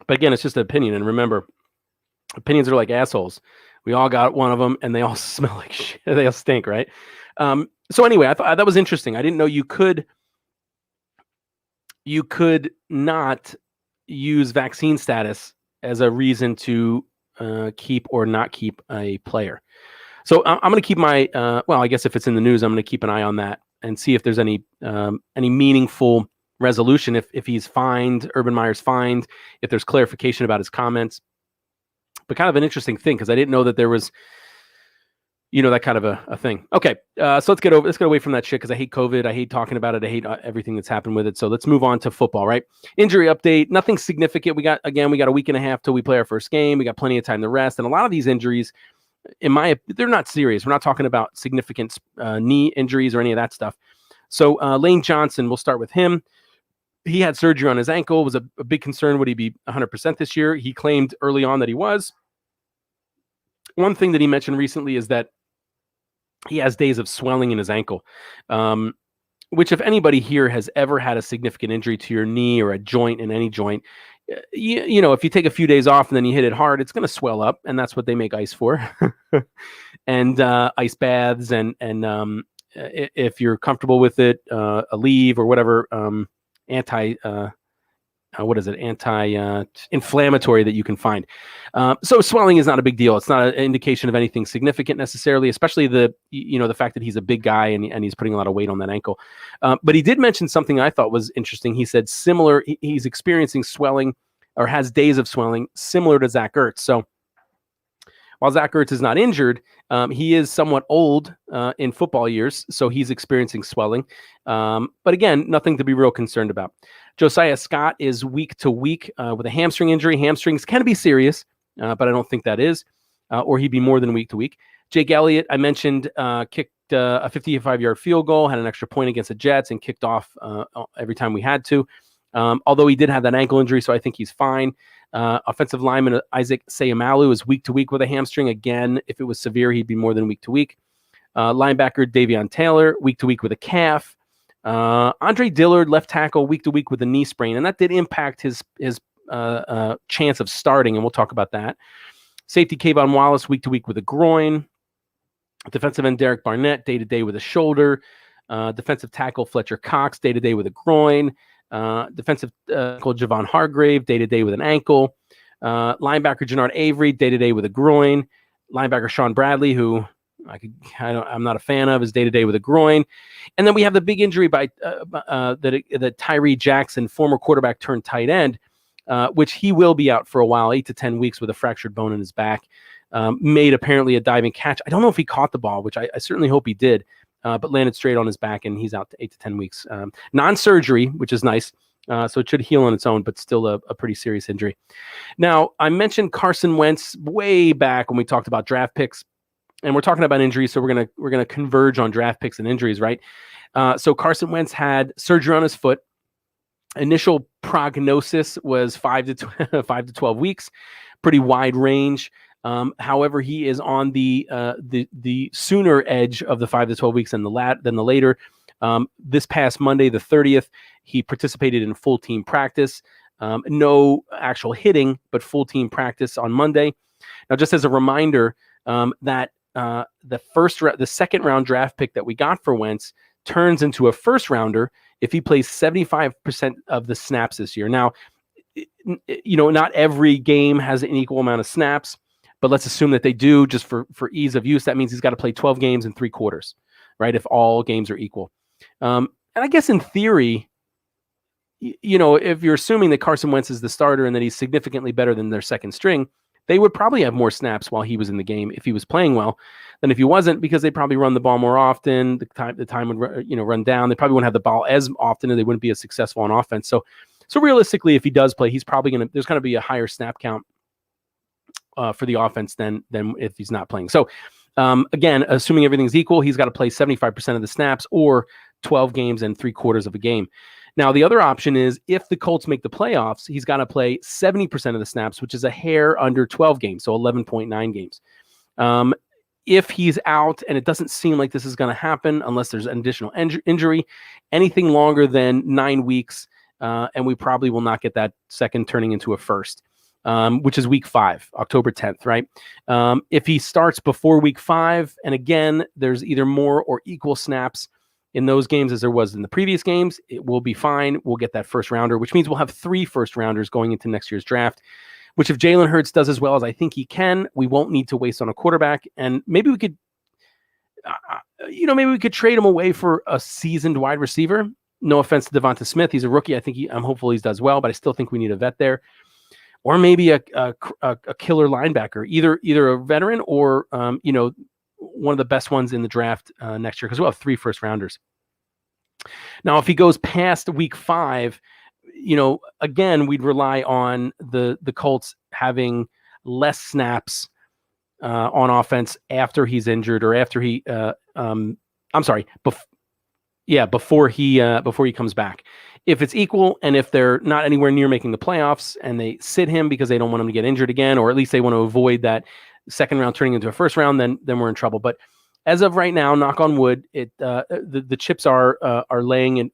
But again, it's just an opinion. And remember, opinions are like assholes. We all got one of them, and they all smell like shit. They all stink, right? So anyway, I thought that was interesting. I didn't know you could not use vaccine status as a reason to keep or not keep a player. So I'm going to keep my I guess if it's in the news, I'm going to keep an eye on that and see if there's any meaningful resolution, if he's fined, Urban Meyer's fined, if there's clarification about his comments. But kind of an interesting thing, because I didn't know that there was that kind of a thing. Okay, so let's get away from that shit because I hate COVID. I hate talking about it. I hate everything that's happened with it. So let's move on to football, right? Injury update, nothing significant. We got a week and a half till we play our first game. We got plenty of time to rest. And a lot of these injuries, they're not serious. We're not talking about significant knee injuries or any of that stuff. So Lane Johnson, we'll start with him. He had surgery on his ankle. It was a big concern. Would he be 100% this year? He claimed early on that he was. One thing that he mentioned recently is that he has days of swelling in his ankle, which if anybody here has ever had a significant injury to your knee or a joint in any joint, if you take a few days off and then you hit it hard, it's going to swell up, and that's what they make ice for. And ice baths and if you're comfortable with it, Aleve or whatever anti-inflammatory that you can find. So swelling is not a big deal. It's not an indication of anything significant necessarily, especially the fact that he's a big guy and he's putting a lot of weight on that ankle. But he did mention something I thought was interesting. He said he's experiencing swelling or has days of swelling similar to Zach Ertz. So while Zach Ertz is not injured, he is somewhat old in football years, so he's experiencing swelling. But again, nothing to be real concerned about. Josiah Scott is week to week with a hamstring injury. Hamstrings can be serious, but I don't think that is, or he'd be more than week to week. Jake Elliott, I mentioned, kicked a 55-yard field goal, had an extra point against the Jets, and kicked off every time we had to. Although he did have that ankle injury, so I think he's fine. Offensive lineman Isaac Sayamalu is week to week with a hamstring. Again, if it was severe, he'd be more than week to week. Linebacker Davion Taylor, week to week with a calf. Andre Dillard, left tackle, week to week with a knee sprain, and that did impact his chance of starting, and we'll talk about that. Safety Kayvon Wallace, week to week with a groin. Defensive end Derek Barnett, day to day with a shoulder. Defensive tackle Fletcher Cox, day to day with a groin. Defensive tackle Javon Hargrave, day to day with an ankle. Linebacker Jannard Avery, day to day with a groin. Linebacker Sean Bradley, who I'm not a fan of, is day to day with a groin. And then we have the big injury by that Tyree Jackson, former quarterback turned tight end, which he will be out for a while, 8 to 10 weeks with a fractured bone in his back. Made apparently a diving catch. I don't know if he caught the ball, which I certainly hope he did. But landed straight on his back, and he's out to 8 to 10 weeks. Non-surgery, which is nice. So it should heal on its own, but still a pretty serious injury. Now, I mentioned Carson Wentz way back when we talked about draft picks, and we're talking about injuries, so we're gonna converge on draft picks and injuries, right? So Carson Wentz had surgery on his foot. Initial prognosis was 5 to 12 weeks, pretty wide range. However, he is on the sooner edge of the 5 to 12 weeks than the later. This past Monday, the 30th, he participated in full team practice. No actual hitting, but full team practice on Monday. Now, just as a reminder, that the second round draft pick that we got for Wentz turns into a first rounder if he plays 75% of the snaps this year. Now, not every game has an equal amount of snaps, but let's assume that they do, just for ease of use. That means he's got to play 12 games in 3 quarters, right? If all games are equal. And I guess in theory, if you're assuming that Carson Wentz is the starter and that he's significantly better than their second string, they would probably have more snaps while he was in the game if he was playing well than if he wasn't, because they probably run the ball more often. The time would run down. They probably wouldn't have the ball as often, and they wouldn't be as successful on offense. So realistically, if he does play, he's probably there's going to be a higher snap count for the offense than if he's not playing. So again, assuming everything's equal, he's got to play 75% of the snaps or 12 games and 3 quarters of a game. Now, the other option is if the Colts make the playoffs, he's got to play 70% of the snaps, which is a hair under 12 games, so 11.9 games. If he's out, and it doesn't seem like this is going to happen unless there's an additional injury, anything longer than 9 weeks, and we probably will not get that second turning into a first, which is week 5, October 10th, right? If he starts before week 5, and again, there's either more or equal snaps in those games as there was in the previous games, it will be fine. We'll get that first rounder, which means we'll have 3 first rounders going into next year's draft, which if Jalen Hurts does as well as I think he can, we won't need to waste on a quarterback. And maybe we could, maybe we could trade him away for a seasoned wide receiver. No offense to Devonta Smith. He's a rookie. I'm hopeful he does well, but I still think we need a vet there. Or maybe a killer linebacker, either a veteran or, one of the best ones in the draft next year, because we'll have 3 first-rounders. Now, if he goes past week 5, again, we'd rely on the Colts having less snaps on offense after he's injured, or after he before he comes back. If it's equal, and if they're not anywhere near making the playoffs and they sit him because they don't want him to get injured again, or at least they want to avoid that second round turning into a first round, then we're in trouble. But as of right now, knock on wood, the chips are laying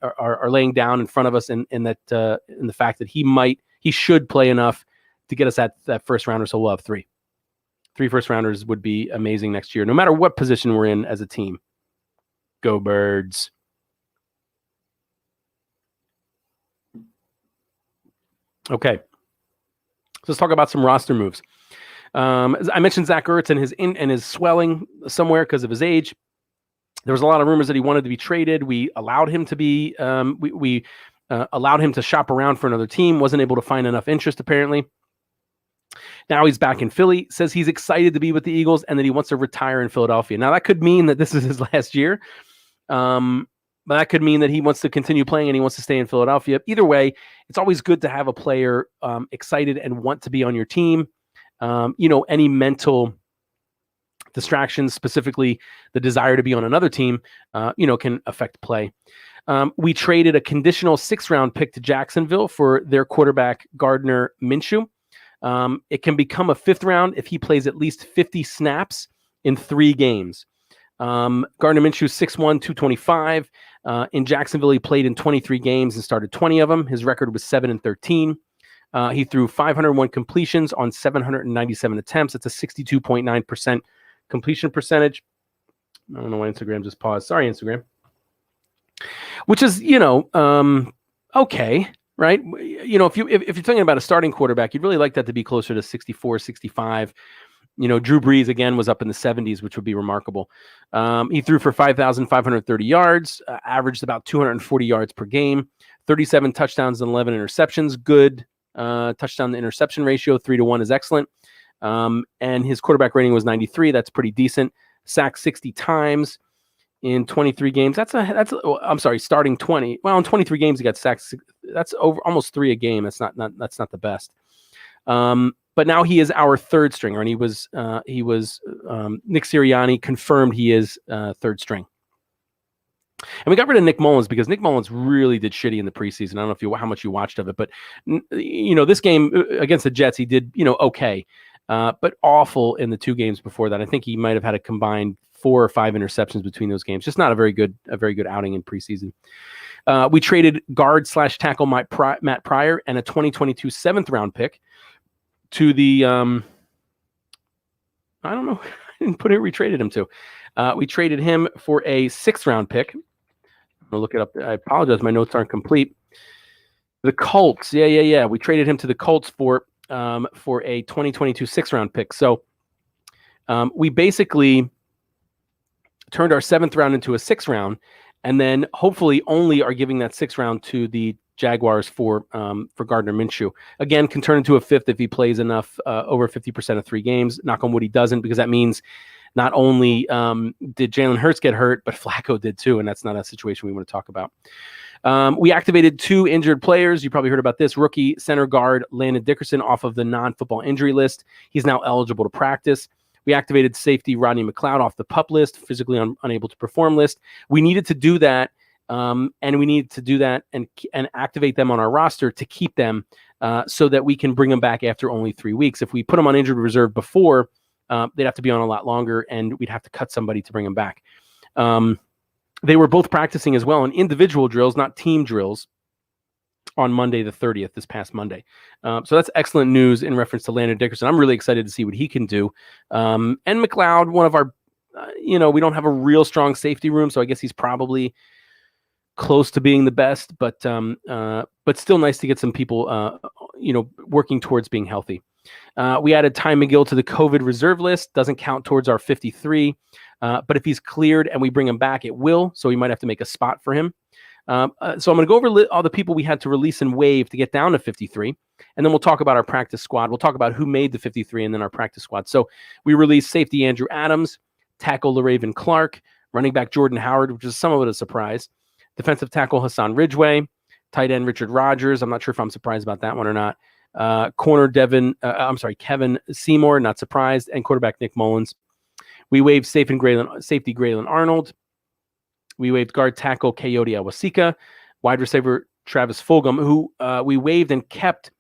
down in front of us, in the fact that he should play enough to get us that first rounder. So we'll have 3 first rounders would be amazing next year, no matter what position we're in as a team. Go Birds. Okay, so let's talk about some roster moves. I mentioned Zach Ertz and his swelling somewhere because of his age. There was a lot of rumors that he wanted to be traded. We allowed him to be. We allowed him to shop around for another team. Wasn't able to find enough interest, apparently. Now he's back in Philly. Says he's excited to be with the Eagles and that he wants to retire in Philadelphia. Now that could mean that this is his last year. But that could mean that he wants to continue playing and he wants to stay in Philadelphia. Either way, it's always good to have a player excited and want to be on your team. Any mental distractions, specifically the desire to be on another team, can affect play. We traded a conditional 6th-round pick to Jacksonville for their quarterback, Gardner Minshew. It can become a 5th round if he plays at least 50 snaps in 3 games. Gardner Minshew, 6'1", 225. In Jacksonville, he played in 23 games and started 20 of them. His record was 7-13. He threw 501 completions on 797 attempts. That's a 62.9% completion percentage. I don't know why Instagram just paused. Sorry, Instagram. Which is, okay, right? If you're talking about a starting quarterback, you'd really like that to be closer to 64, 65. Drew Brees, again, was up in the 70s, which would be remarkable. He threw for 5,530 yards, averaged about 240 yards per game, 37 touchdowns and 11 interceptions. Good touchdown to interception ratio, 3-1 is excellent. And his quarterback rating was 93. That's pretty decent. Sacked 60 times in 23 games. Starting 20. Well, in 23 games, he got sacked. That's over almost 3 a game. That's not the best. But now he is our 3rd stringer, and he was Nick Sirianni confirmed he is 3rd string. And we got rid of Nick Mullins because Nick Mullins really did shitty in the preseason. I don't know how much you watched of it, but this game against the Jets, he did okay, but awful in the 2 games before that. I think he might have had a combined 4 or 5 interceptions between those games. Just not a very good outing in preseason. We traded guard/tackle Matt Pryor and a 2022 7th-round pick to the I don't know. I didn't put it. We traded him to. We traded him for a 6th-round pick. I'm gonna look it up. I apologize, my notes aren't complete. The Colts. Yeah. We traded him to the Colts for a 2022 6th-round pick. So we basically turned our 7th round into a 6th round, and then hopefully only are giving that 6th round to the Jaguars for Gardner Minshew. Again, can turn into a 5th if he plays enough, over 50% of 3 games. Knock on wood, he doesn't, because that means not only did Jalen Hurts get hurt, but Flacco did too, and that's not a situation we want to talk about. We activated 2 injured players. You probably heard about this. Rookie center guard Landon Dickerson off of the non-football injury list. He's now eligible to practice. We activated safety Rodney McLeod off the PUP list, physically unable to perform list. We needed to do that. And we need to do that and activate them on our roster to keep them so that we can bring them back after only 3 weeks. If we put them on injured reserve before, they'd have to be on a lot longer, and we'd have to cut somebody to bring them back. They were both practicing as well in individual drills, not team drills, on Monday the 30th, this past Monday. So that's excellent news in reference to Landon Dickerson. I'm really excited to see what he can do. And McLeod, one of our, we don't have a real strong safety room, so I guess he's probably close to being the best, but still nice to get some people, working towards being healthy. We added Ty McGill to the COVID reserve list. Doesn't count towards our 53, but if he's cleared and we bring him back, it will. So we might have to make a spot for him. So I'm going to go over all the people we had to release and waive to get down to 53, and then we'll talk about our practice squad. We'll talk about who made the 53 and then our practice squad. So we released safety Andrew Adams, tackle LaRaven Clark, running back Jordan Howard, which is somewhat a surprise, defensive tackle Hassan Ridgway, tight end Richard Rogers. I'm not sure if I'm surprised about that one or not. Corner Kevin Seymour, not surprised, and quarterback Nick Mullins. We waived safety Graylin Arnold. We waived guard tackle Coyote Awasika, wide receiver Travis Fulgham, who we waived and kept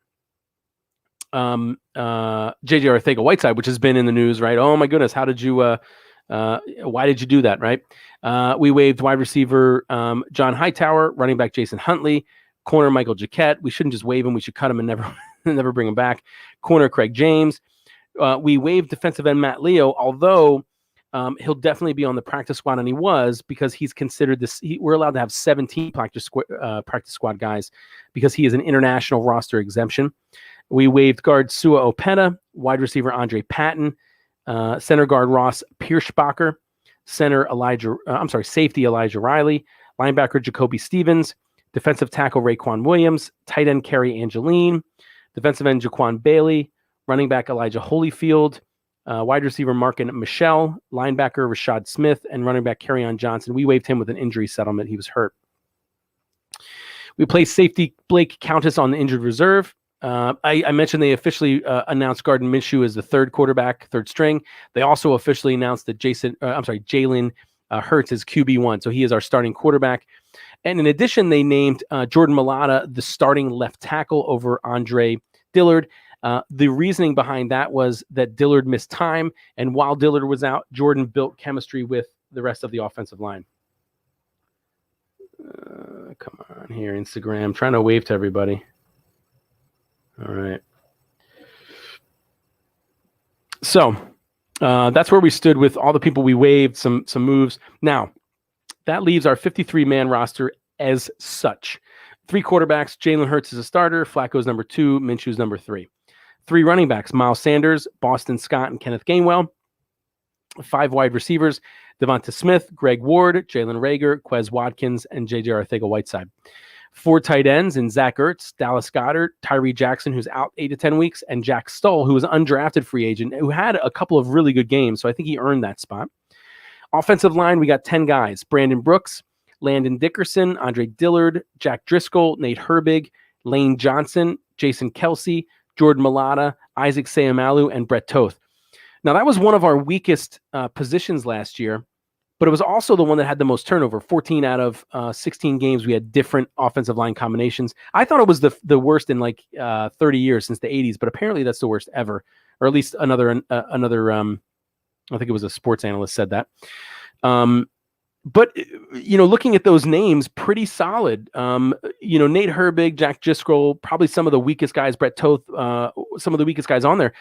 JJ Arcega-Whiteside, which has been in the news, right? Oh my goodness, how did you why did you do that, right? We waived wide receiver John Hightower, running back Jason Huntley, corner Michael Jaquette. We shouldn't just waive him, we should cut him and never bring him back. Corner Craig James. We waived defensive end Matt Leo, although he'll definitely be on the practice squad, and he was, because he's considered this. We're allowed to have 17 practice squad guys because he is an international roster exemption. We waived guard Sua Opeta, wide receiver Andre Patton, center guard Ross Pierschbacher, safety Elijah Riley, linebacker Jacoby Stevens, defensive tackle Raekwon Williams, tight end Kerry Angeline, defensive end Jaquan Bailey, running back Elijah Holyfield, wide receiver Markin Michelle, linebacker Rashad Smith, and running back Kerryon Johnson. We waived him with an injury settlement. He was hurt. We placed safety Blake Countess on the injured reserve. I mentioned they officially announced Gardner Minshew as the third string. They also officially announced that Jalen Hurts is QB1, so he is our starting quarterback. And in addition, they named Jordan Mailata the starting left tackle over Andre Dillard. The reasoning behind that was that Dillard missed time, and while Dillard was out, Jordan built chemistry with the rest of the offensive line. Come on here, Instagram. I'm trying to wave to everybody. All right. So that's where we stood with all the people we waived, some moves. Now, that leaves our 53-man roster as such. 3 quarterbacks, Jalen Hurts is a starter, Flacco's number 2, Minshew's number 3. 3 running backs, Miles Sanders, Boston Scott, and Kenneth Gainwell. 5 wide receivers, Devonta Smith, Greg Ward, Jalen Reagor, Quez Watkins, and J.J. Arcega-Whiteside. 4 tight ends in Zach Ertz, Dallas Goedert, Tyree Jackson, who's out 8 to 10 weeks, and Jack Stoll, who was an undrafted free agent, who had a couple of really good games, so I think he earned that spot. Offensive line, we got 10 guys. Brandon Brooks, Landon Dickerson, Andre Dillard, Jack Driscoll, Nate Herbig, Lane Johnson, Jason Kelsey, Jordan Mailata, Isaac Seumalo, and Brett Toth. Now, that was one of our weakest positions last year, but it was also the one that had the most turnover. 14 out of 16 games, we had different offensive line combinations. I thought it was the worst in 30 years since the 80s, but apparently that's the worst ever, or at least another I think it was a sports analyst said that. But, looking at those names, pretty solid. Nate Herbig, Jack Driscoll, probably some of the weakest guys, Brett Toth, some of the weakest guys on there.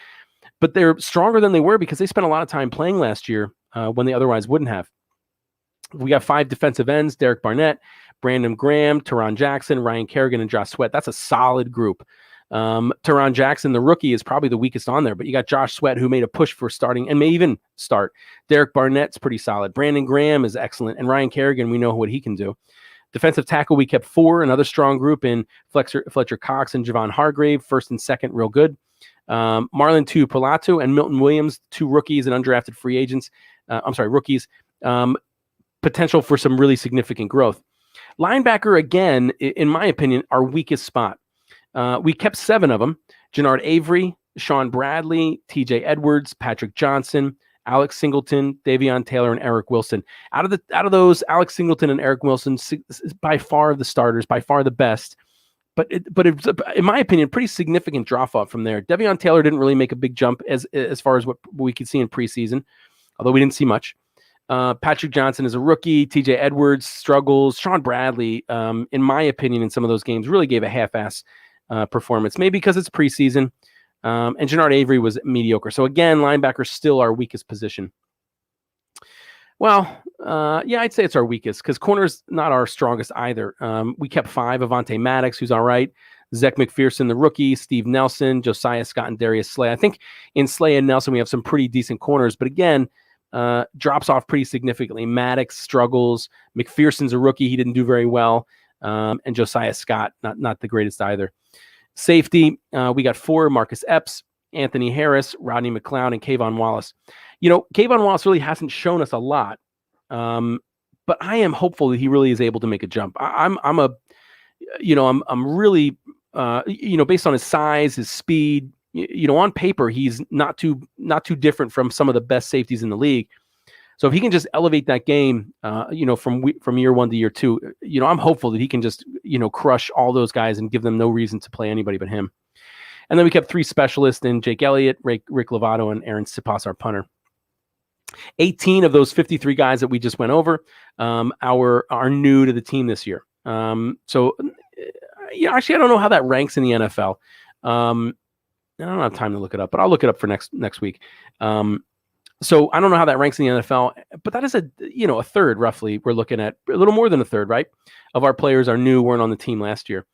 But they're stronger than they were because they spent a lot of time playing last year when they otherwise wouldn't have. We got 5 defensive ends, Derek Barnett, Brandon Graham, Teron Jackson, Ryan Kerrigan, and Josh Sweat. That's a solid group. Teron Jackson, the rookie, is probably the weakest on there, but you got Josh Sweat, who made a push for starting and may even start. Derek Barnett's pretty solid. Brandon Graham is excellent. And Ryan Kerrigan, we know what he can do. Defensive tackle, we kept 4, another strong group in Fletcher Cox and Javon Hargrave, first and second, real good. Marlon Tuipulotu and Milton Williams, 2 rookies and undrafted free agents. Rookies. Potential for some really significant growth. Linebacker, again, in my opinion, our weakest spot. We kept 7 of them: Jannard Avery, Sean Bradley, TJ Edwards, Patrick Johnson, Alex Singleton, Davion Taylor, and Eric Wilson. Out of those, Alex Singleton and Eric Wilson is by far the starters, by far the best. But it's, in my opinion, pretty significant drop off from there. Davion Taylor didn't really make a big jump as far as what we could see in preseason, although we didn't see much. Patrick Johnson is a rookie. TJ Edwards struggles. Sean Bradley, in my opinion, in some of those games, really gave a half-ass performance, maybe because it's preseason. And Jannard Avery was mediocre. So again, linebacker still our weakest position. Well, I'd say it's our weakest because corner's not our strongest either. We kept 5: Avonte Maddox, who's all right, Zech McPherson, the rookie, Steve Nelson, Josiah Scott, and Darius Slay. I think in Slay and Nelson we have some pretty decent corners, but again, drops off pretty significantly. Maddox struggles. McPherson's a rookie; he didn't do very well, and Josiah Scott not the greatest either. Safety, we got 4: Marcus Epps, Anthony Harris, Rodney McLeod, and Kayvon Wallace. Kayvon Wallace really hasn't shown us a lot, but I am hopeful that he really is able to make a jump. I'm really, based on his size, his speed, on paper, he's not too different from some of the best safeties in the league. So if he can just elevate that game, from year one to year two, I'm hopeful that he can just, crush all those guys and give them no reason to play anybody but him. And then we kept 3 specialists in Jake Elliott, Rick Lovato, and Aaron Sipas, our punter. 18 of those 53 guys that we just went over are new to the team this year. Actually, I don't know how that ranks in the NFL. I don't have time to look it up, but I'll look it up for next week. So I don't know how that ranks in the NFL, but that is a third roughly. We're looking at a little more than a third, right, of our players are new, weren't on the team last year.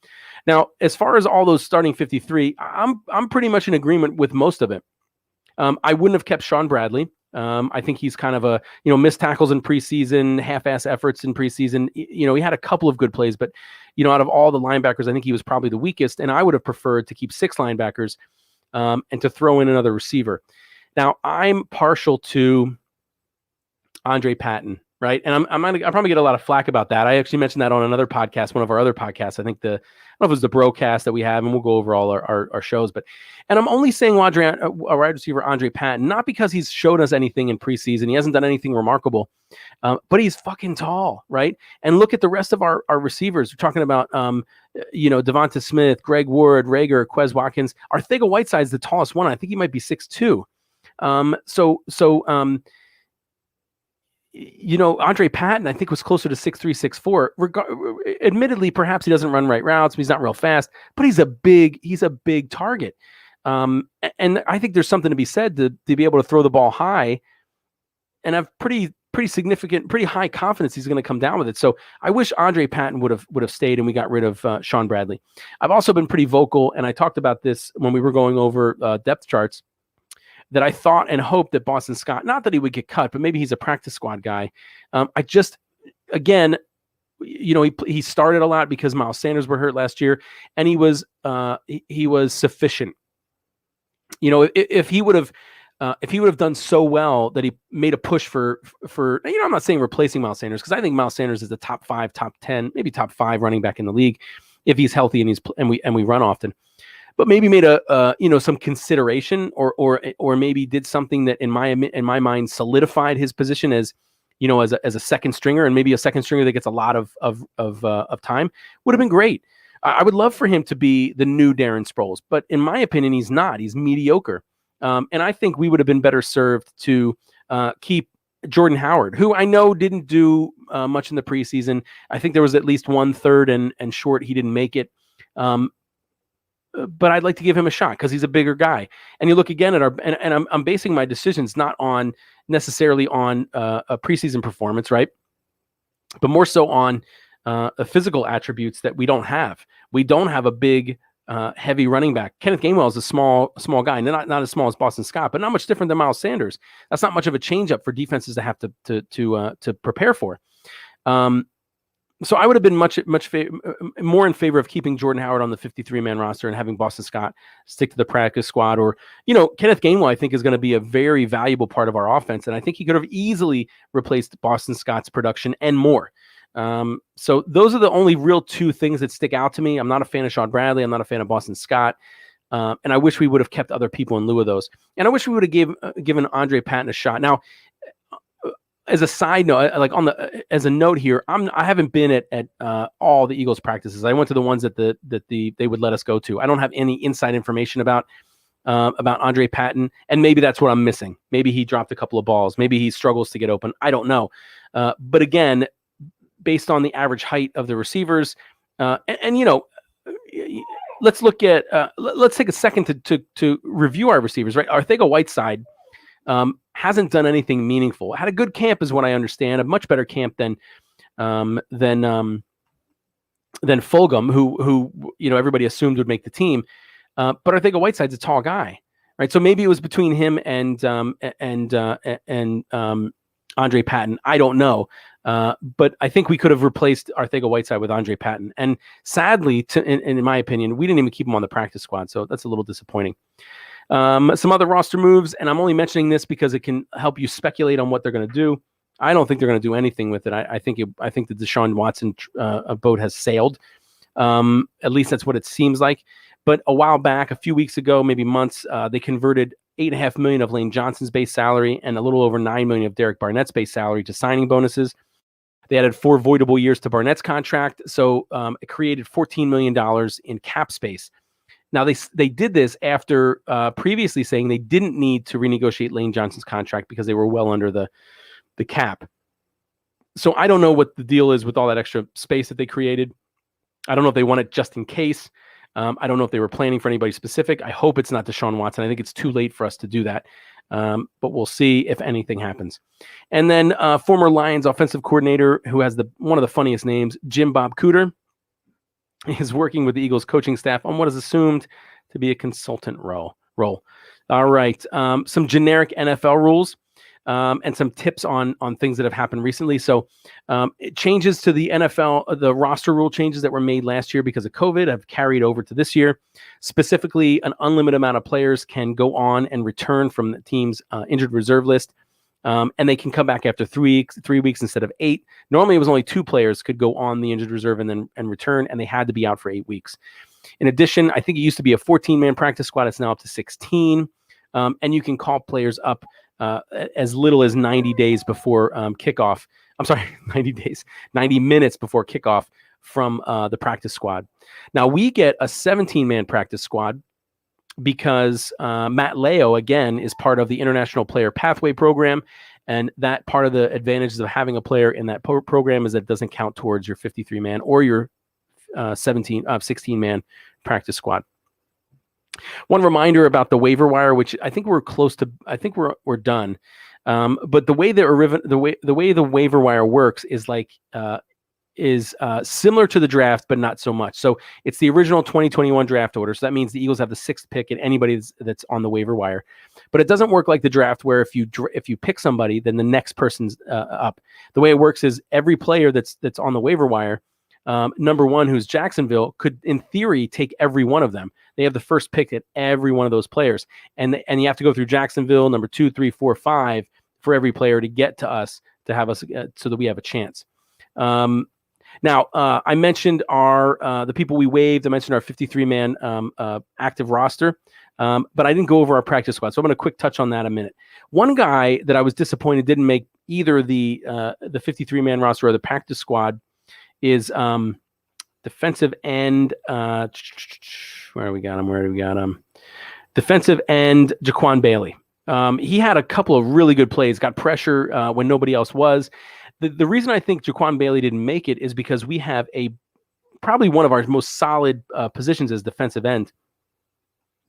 Now, as far as all those starting 53, I'm pretty much in agreement with most of it. I wouldn't have kept Shawn Bradley. I think he's kind of a, missed tackles in preseason, half-ass efforts in preseason. He had a couple of good plays, but, out of all the linebackers, I think he was probably the weakest, and I would have preferred to keep 6 linebackers and to throw in another receiver. Now, I'm partial to Andre Patton, right? And I'll probably get a lot of flack about that. I actually mentioned that on another podcast, one of our other podcasts. I think I don't know if it was the Brocast that we have, and we'll go over all our shows. And I'm only saying wide receiver Andre Patton, not because he's showed us anything in preseason. He hasn't done anything remarkable, but he's fucking tall, right? And look at the rest of our receivers. We're talking about, Devonta Smith, Greg Ward, Rager, Quez Watkins. Arcega-Whiteside's the tallest one. I think he might be 6'2". Andre Patton, I think, was closer to 6'3", 6'4". Admittedly, perhaps he doesn't run right routes, he's not real fast, but he's a big target. And I think there's something to be said to be able to throw the ball high and have pretty significant, pretty high confidence he's going to come down with it. So I wish Andre Patton would have stayed and we got rid of Shawn Bradley. I've also been pretty vocal, and I talked about this when we were going over depth charts, that I thought and hoped that Boston Scott, not that he would get cut, but maybe he's a practice squad guy. He started a lot because Miles Sanders were hurt last year, and he was sufficient. If he would have done so well that he made a push for I'm not saying replacing Miles Sanders, because I think Miles Sanders is the top 5, top 10, maybe top 5 running back in the league if he's healthy and we run often. But maybe made some consideration or maybe did something that in my mind solidified his position as a second stringer, and maybe a second stringer that gets a lot of time would have been great. I would love for him to be the new Darren Sproles, but in my opinion, he's not. He's mediocre. And I think we would have been better served to keep Jordan Howard, who I know didn't do much in the preseason. I think there was at least 1 third and short. He didn't make it. But I'd like to give him a shot because he's a bigger guy. And you look again at and I'm basing my decisions not necessarily on a preseason performance, right? But more so on physical attributes that we don't have. We don't have a big, heavy running back. Kenneth Gainwell is a small guy, not as small as Boston Scott, but not much different than Miles Sanders. That's not much of a change up for defenses to have to prepare for. So I would have been much more in favor of keeping Jordan Howard on the 53-man roster and having Boston Scott stick to the practice squad. Or, Kenneth Gainwell, I think, is going to be a very valuable part of our offense. And I think he could have easily replaced Boston Scott's production and more. So those are the only real 2 things that stick out to me. I'm not a fan of Shawn Bradley. I'm not a fan of Boston Scott. And I wish we would have kept other people in lieu of those. And I wish we would have given Andre Patton a shot. Now, as a side note, as a note here, I haven't been at all the Eagles practices. I went to the ones that they would let us go to. I don't have any inside information about Andre Patton, and maybe that's what I'm missing. Maybe he dropped a couple of balls. Maybe he struggles to get open. I don't know. But again, based on the average height of the receivers, let's look at let's take a second to review our receivers. Right, Arcega-Whiteside hasn't done anything meaningful. Had a good camp, is what I understand. A much better camp than Fulgham, who everybody assumed would make the team. But Arcega-Whiteside's a tall guy, right? So maybe it was between him and Andre Patton. I don't know, but I think we could have replaced Arcega-Whiteside with Andre Patton. And sadly, in my opinion, we didn't even keep him on the practice squad, so that's a little disappointing. Some other roster moves, and I'm only mentioning this because it can help you speculate on what they're going to do. I don't think they're going to do anything with it. I think the Deshaun Watson boat has sailed. At least that's what it seems like. But a while back, a few weeks ago, maybe months, they converted $8.5 million of Lane Johnson's base salary and a little over $9 million of Derek Barnett's base salary to signing bonuses. They added 4 voidable years to Barnett's contract, so it created $14 million in cap space. Now, they did this after previously saying they didn't need to renegotiate Lane Johnson's contract because they were well under the cap. So I don't know what the deal is with all that extra space that they created. I don't know if they want it just in case. I don't know if they were planning for anybody specific. I hope it's not Deshaun Watson. I think it's too late for us to do that. But we'll see if anything happens. And then former Lions offensive coordinator who has one of the funniest names, Jim Bob Cooter, is working with the Eagles coaching staff on what is assumed to be a consultant role. All right. Some generic NFL rules and some tips on things that have happened recently. So changes to the NFL, the roster rule changes that were made last year because of COVID have carried over to this year. Specifically, an unlimited amount of players can go on and return from the team's injured reserve list. And they can come back after 3 weeks instead of 8. Normally, it was only 2 players could go on the injured reserve and return, and they had to be out for 8 weeks. In addition, I think it used to be a 14-man practice squad. It's now up to 16. And you can call players up as little as 90 days before kickoff. I'm sorry, 90 minutes before kickoff from the practice squad. Now, we get a 17-man practice squad because Matt Leo, again, is part of the International Player Pathway Program. And that part of the advantages of having a player in that program is that it doesn't count towards your 53-man or your 16-man practice squad. One reminder about the waiver wire, which I think we're close to. I think we're done. But the way the waiver wire works is similar to the draft, but not so much. So it's the original 2021 draft order. So that means the Eagles have the 6th pick and anybody that's on the waiver wire. But it doesn't work like the draft where if you pick somebody, then the next person's up. The way it works is every player that's on the waiver wire, number 1, who's Jacksonville, could in theory take every one of them. They have the first pick at every one of those players, and you have to go through Jacksonville, number 2, 3, 4, 5 for every player to get to us to have us so that we have a chance. Now, I mentioned the people we waived. I mentioned our 53-man active roster, but I didn't go over our practice squad. So I'm going to quick touch on that a minute. One guy that I was disappointed didn't make either the 53-man roster or the practice squad is defensive end. Where do we got him? Defensive end Jaquan Bailey. He had a couple of really good plays, got pressure when nobody else was. The reason I think Jaquan Bailey didn't make it is because we have probably one of our most solid positions as defensive end.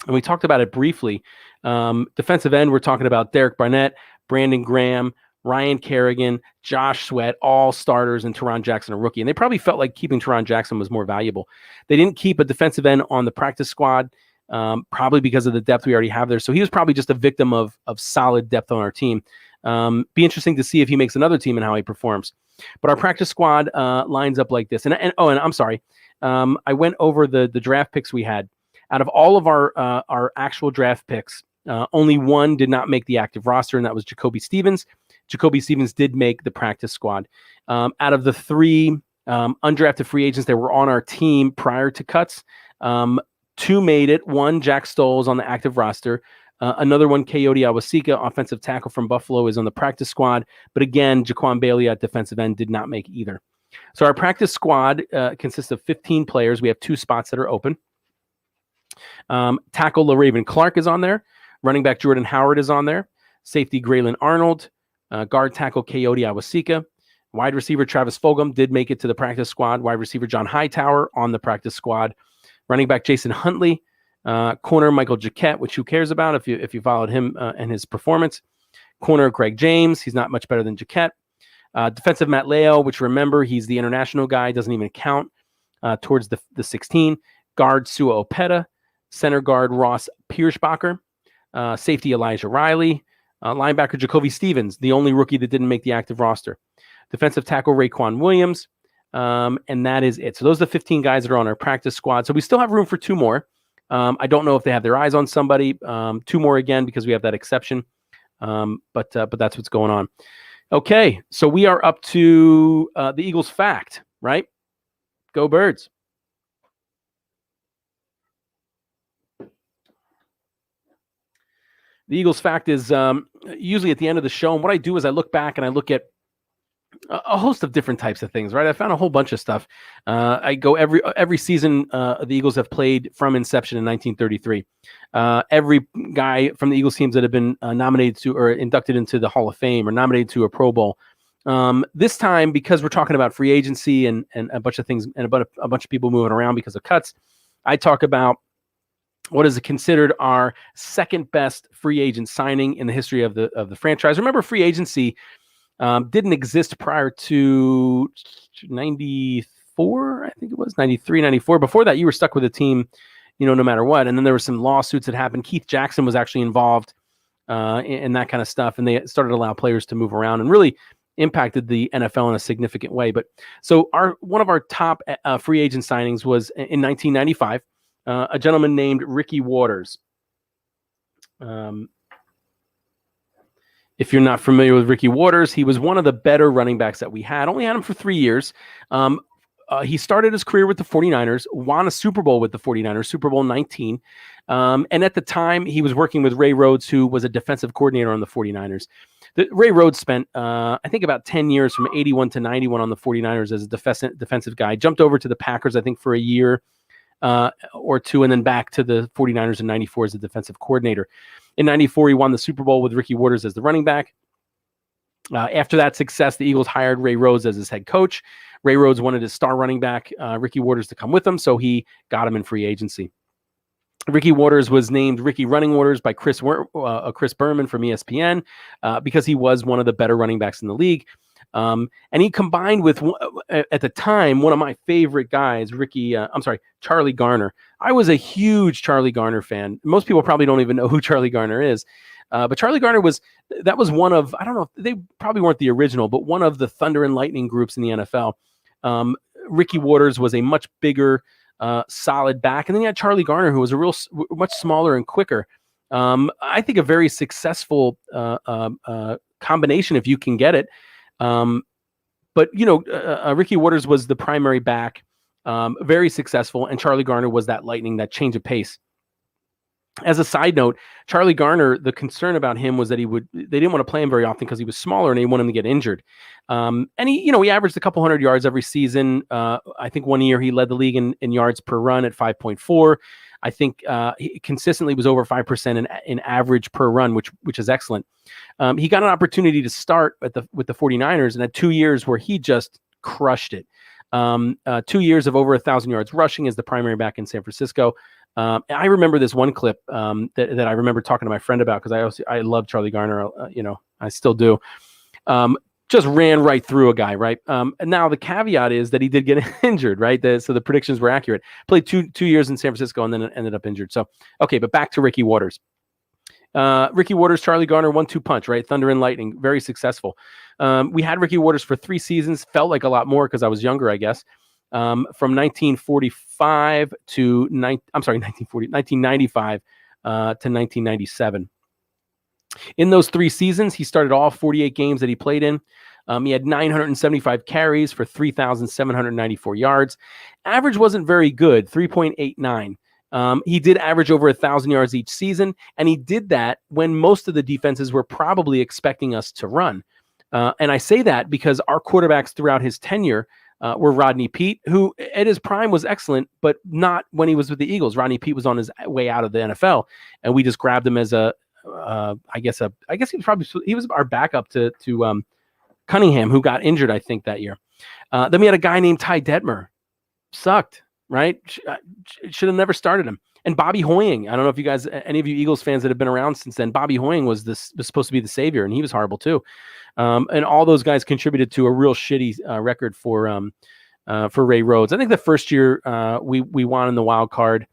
And we talked about it briefly. Defensive end, we're talking about Derek Barnett, Brandon Graham, Ryan Kerrigan, Josh Sweat, all starters, and Teron Jackson, a rookie. And they probably felt like keeping Teron Jackson was more valuable. They didn't keep a defensive end on the practice squad, probably because of the depth we already have there. So he was probably just a victim of solid depth on our team. Be interesting to see if he makes another team and how he performs. But our practice squad lines up like this. And I'm sorry. I went over the draft picks we had. Out of all of our actual draft picks, only one did not make the active roster, and that was Jacoby Stevens. Jacoby Stevens did make the practice squad. Out of the 3 undrafted free agents that were on our team prior to cuts, 2 made it. 1, Jack Stoll, is on the active roster. Another one, Coyote Awasika, offensive tackle from Buffalo, is on the practice squad. But again, Jaquan Bailey at defensive end did not make either. So our practice squad consists of 15 players. We have 2 spots that are open. Tackle LaRaven Clark is on there. Running back Jordan Howard is on there. Safety Graylin Arnold. Guard tackle Coyote Awasika. Wide receiver Travis Fulgham did make it to the practice squad. Wide receiver John Hightower on the practice squad. Running back Jason Huntley. Corner Michael Jaquette, which who cares about if you followed him and his performance. Corner Greg James. He's not much better than Jaquette. Defensive Matt Leo, which remember, he's the international guy, doesn't even count towards the 16. Guard Sua Opeta. Center guard Ross Pierschbacher. Safety Elijah Riley. Linebacker Jacoby Stevens, the only rookie that didn't make the active roster. Defensive tackle Raekwon Williams. And that is it. So those are the 15 guys that are on our practice squad. So we still have room for 2 more. I don't know if they have their eyes on somebody. 2 more again because we have that exception. But that's what's going on. Okay, so we are up to the Eagles fact, right? Go Birds. The Eagles fact is usually at the end of the show. And what I do is I look back and I look at a host of different types of things, right? I found a whole bunch of stuff. I go every season the Eagles have played from inception in 1933. Every guy from the Eagles teams that have been nominated to or inducted into the Hall of Fame or nominated to a Pro Bowl. This time, because we're talking about free agency and a bunch of things and about a bunch of people moving around because of cuts, I talk about what is considered our second best free agent signing in the history of the franchise. Remember, free agency didn't exist prior to 94, I think it was 93, 94. Before that, you were stuck with a team, no matter what. And then there were some lawsuits that happened. Keith Jackson was actually involved in that kind of stuff. And they started to allow players to move around and really impacted the NFL in a significant way. But so one of our top free agent signings was in 1995, a gentleman named Ricky Waters. If you're not familiar with Ricky Waters, he was one of the better running backs that we had. Only had him for 3 years. He started his career with the 49ers, won a Super Bowl with the 49ers, Super Bowl 19. And at the time, he was working with Ray Rhodes, who was a defensive coordinator on the 49ers. Ray Rhodes spent, I think, about 10 years from 81 to 91 on the 49ers as a defensive guy. Jumped over to the Packers, I think, for a year or two, and then back to the 49ers in 94 as a defensive coordinator. In 94, he won the Super Bowl with Ricky Waters as the running back. After that success, the Eagles hired Ray Rhodes as his head coach. Ray Rhodes wanted his star running back, Ricky Waters, to come with him, so he got him in free agency. Ricky Waters was named Ricky Running Waters by Chris Berman from ESPN because he was one of the better running backs in the league. And he combined with, at the time, one of my favorite guys, Charlie Garner. I was a huge Charlie Garner fan. Most people probably don't even know who Charlie Garner is. But Charlie Garner was one of, I don't know, they probably weren't the original, but one of the Thunder and Lightning groups in the NFL. Ricky Waters was a much bigger, solid back. And then you had Charlie Garner, who was much smaller and quicker. I think a very successful combination if you can get it. But Ricky Waters was the primary back, very successful, and Charlie Garner was that lightning, that change of pace. As a side note, Charlie Garner, the concern about him was that they didn't want to play him very often because he was smaller and they wanted him to get injured. And he averaged a couple hundred yards every season. I think one year he led the league in yards per run at 5.4. I think he consistently was over 5% in average per run, which is excellent. He got an opportunity to start with the 49ers and had 2 years where he just crushed it. 2 years of over 1,000 yards rushing as the primary back in San Francisco. I remember this one clip that I remember talking to my friend about because I love Charlie Garner. I still do. Just ran right through a guy, right? And now the caveat is that he did get injured, right? So the predictions were accurate. Played two years in San Francisco and then ended up injured. So, okay, but back to Ricky Waters. Ricky Waters, Charlie Garner, 1-2 punch, right? Thunder and lightning, very successful. We had Ricky Waters for 3 seasons. Felt like a lot more because I was younger, I guess. From 1945 to 1995 to 1997. In those 3 seasons, he started all 48 games that he played in. He had 975 carries for 3,794 yards. Average wasn't very good, 3.89. He did average over 1,000 yards each season, and he did that when most of the defenses were probably expecting us to run. And I say that because our quarterbacks throughout his tenure were Rodney Peete, who at his prime was excellent, but not when he was with the Eagles. Rodney Peete was on his way out of the NFL, and we just grabbed him as I guess he was our backup to Cunningham, who got injured, I think, that year. Then we had a guy named Ty Detmer. Sucked, right? Should have never started him. And Bobby Hoying. I don't know if you guys, any of you Eagles fans that have been around since then, Bobby Hoying was supposed to be the savior, and he was horrible too. And all those guys contributed to a real shitty record for Ray Rhodes. I think the first year we won in the wild card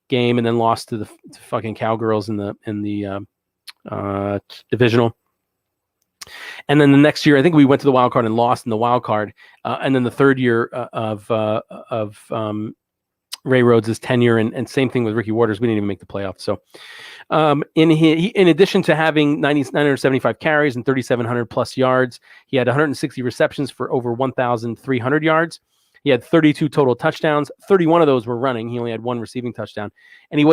game and then lost to fucking Cowgirls in the divisional. And then the next year, I think we went to the wild card and lost in the wild card. And then the third year of Ray Rhodes' tenure, and same thing with Ricky Waters. We didn't even make the playoffs. So in addition to having 975 carries and 3,700 plus yards, he had 160 receptions for over 1,300 yards. He had 32 total touchdowns. 31 of those were running. He only had one receiving touchdown, and he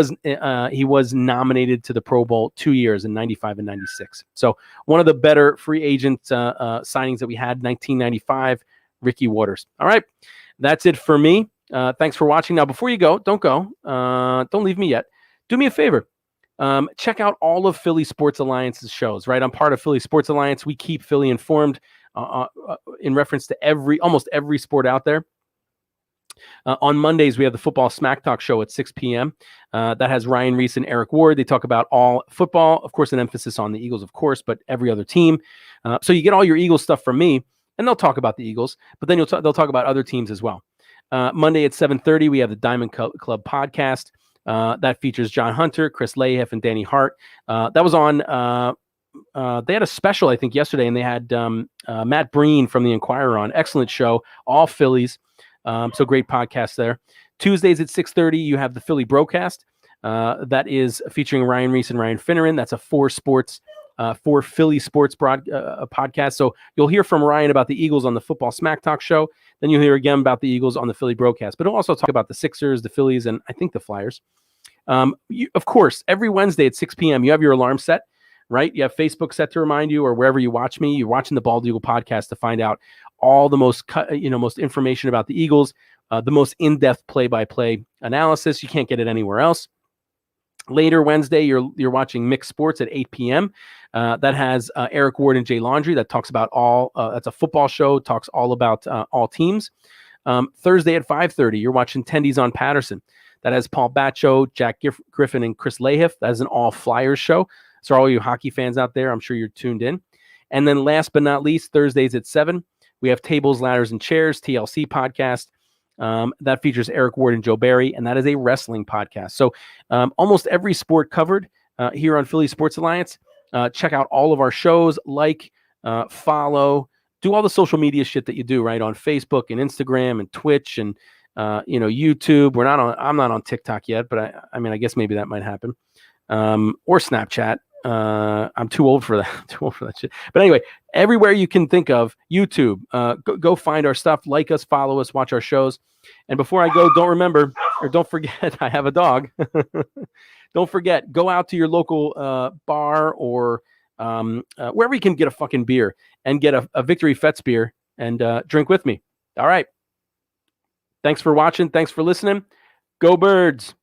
was nominated to the Pro Bowl 2 years in 95 and 96. So one of the better free agent signings that we had, 1995, Ricky Waters. All right, that's it for me. Thanks for watching. Now, before you go, don't go. Don't leave me yet. Do me a favor. Check out all of Philly Sports Alliance's shows, right? I'm part of Philly Sports Alliance. We keep Philly informed in reference to almost every sport out there. On Mondays, we have the Football Smack Talk show at 6 p.m. That has Ryan Reese and Eric Ward. They talk about all football, of course, an emphasis on the Eagles, of course, but every other team. So you get all your Eagles stuff from me, and they'll talk about the Eagles, but then they'll talk about other teams as well. Monday at 7:30, we have the Diamond Club podcast. That features John Hunter, Chris Lahiff, and Danny Hart. That was on, they had a special, I think, yesterday, and they had Matt Breen from the Inquirer on. Excellent show, all Phillies. So great podcast there. Tuesdays at 6:30, you have the Philly Broadcast. That is featuring Ryan Reese and Ryan Finneran. That's a four Philly sports podcast. So you'll hear from Ryan about the Eagles on the Football Smack Talk show. Then you'll hear again about the Eagles on the Philly Broadcast. But he'll also talk about the Sixers, the Phillies, and I think the Flyers. Of course, every Wednesday at 6 p.m., you have your alarm set, right? You have Facebook set to remind you, or wherever you watch me, you're watching the Bald Eagle podcast to find out all the most information about the Eagles, the most in-depth play-by-play analysis. You can't get it anywhere else. Later Wednesday, you're watching Mixed Sports at 8 p.m. That has Eric Ward and Jay Laundrie. That talks about that's a football show, talks all about all teams. Thursday at 5:30, you're watching Tendies on Patterson. That has Paul Batcho, Jack Griffin, and Chris Lahiff. That is an all Flyers show. So all you hockey fans out there, I'm sure you're tuned in. And then last but not least, Thursdays at 7, we have Tables, Ladders, and Chairs, TLC podcast. That features Eric Ward and Joe Barry, and that is a wrestling podcast. So almost every sport covered here on Philly Sports Alliance. Check out all of our shows, follow, do all the social media shit that you do, right, on Facebook and Instagram and Twitch and YouTube. I'm not on TikTok yet, but I guess maybe that might happen. Or Snapchat. I'm too old for that shit. But anyway, everywhere you can think of, YouTube, go find our stuff, like us, follow us, watch our shows. And before I go, don't forget, I have a dog. Don't forget, go out to your local bar or wherever you can get a fucking beer and get a Victory Fets beer and drink with me. All right. Thanks for watching. Thanks for listening. Go Birds.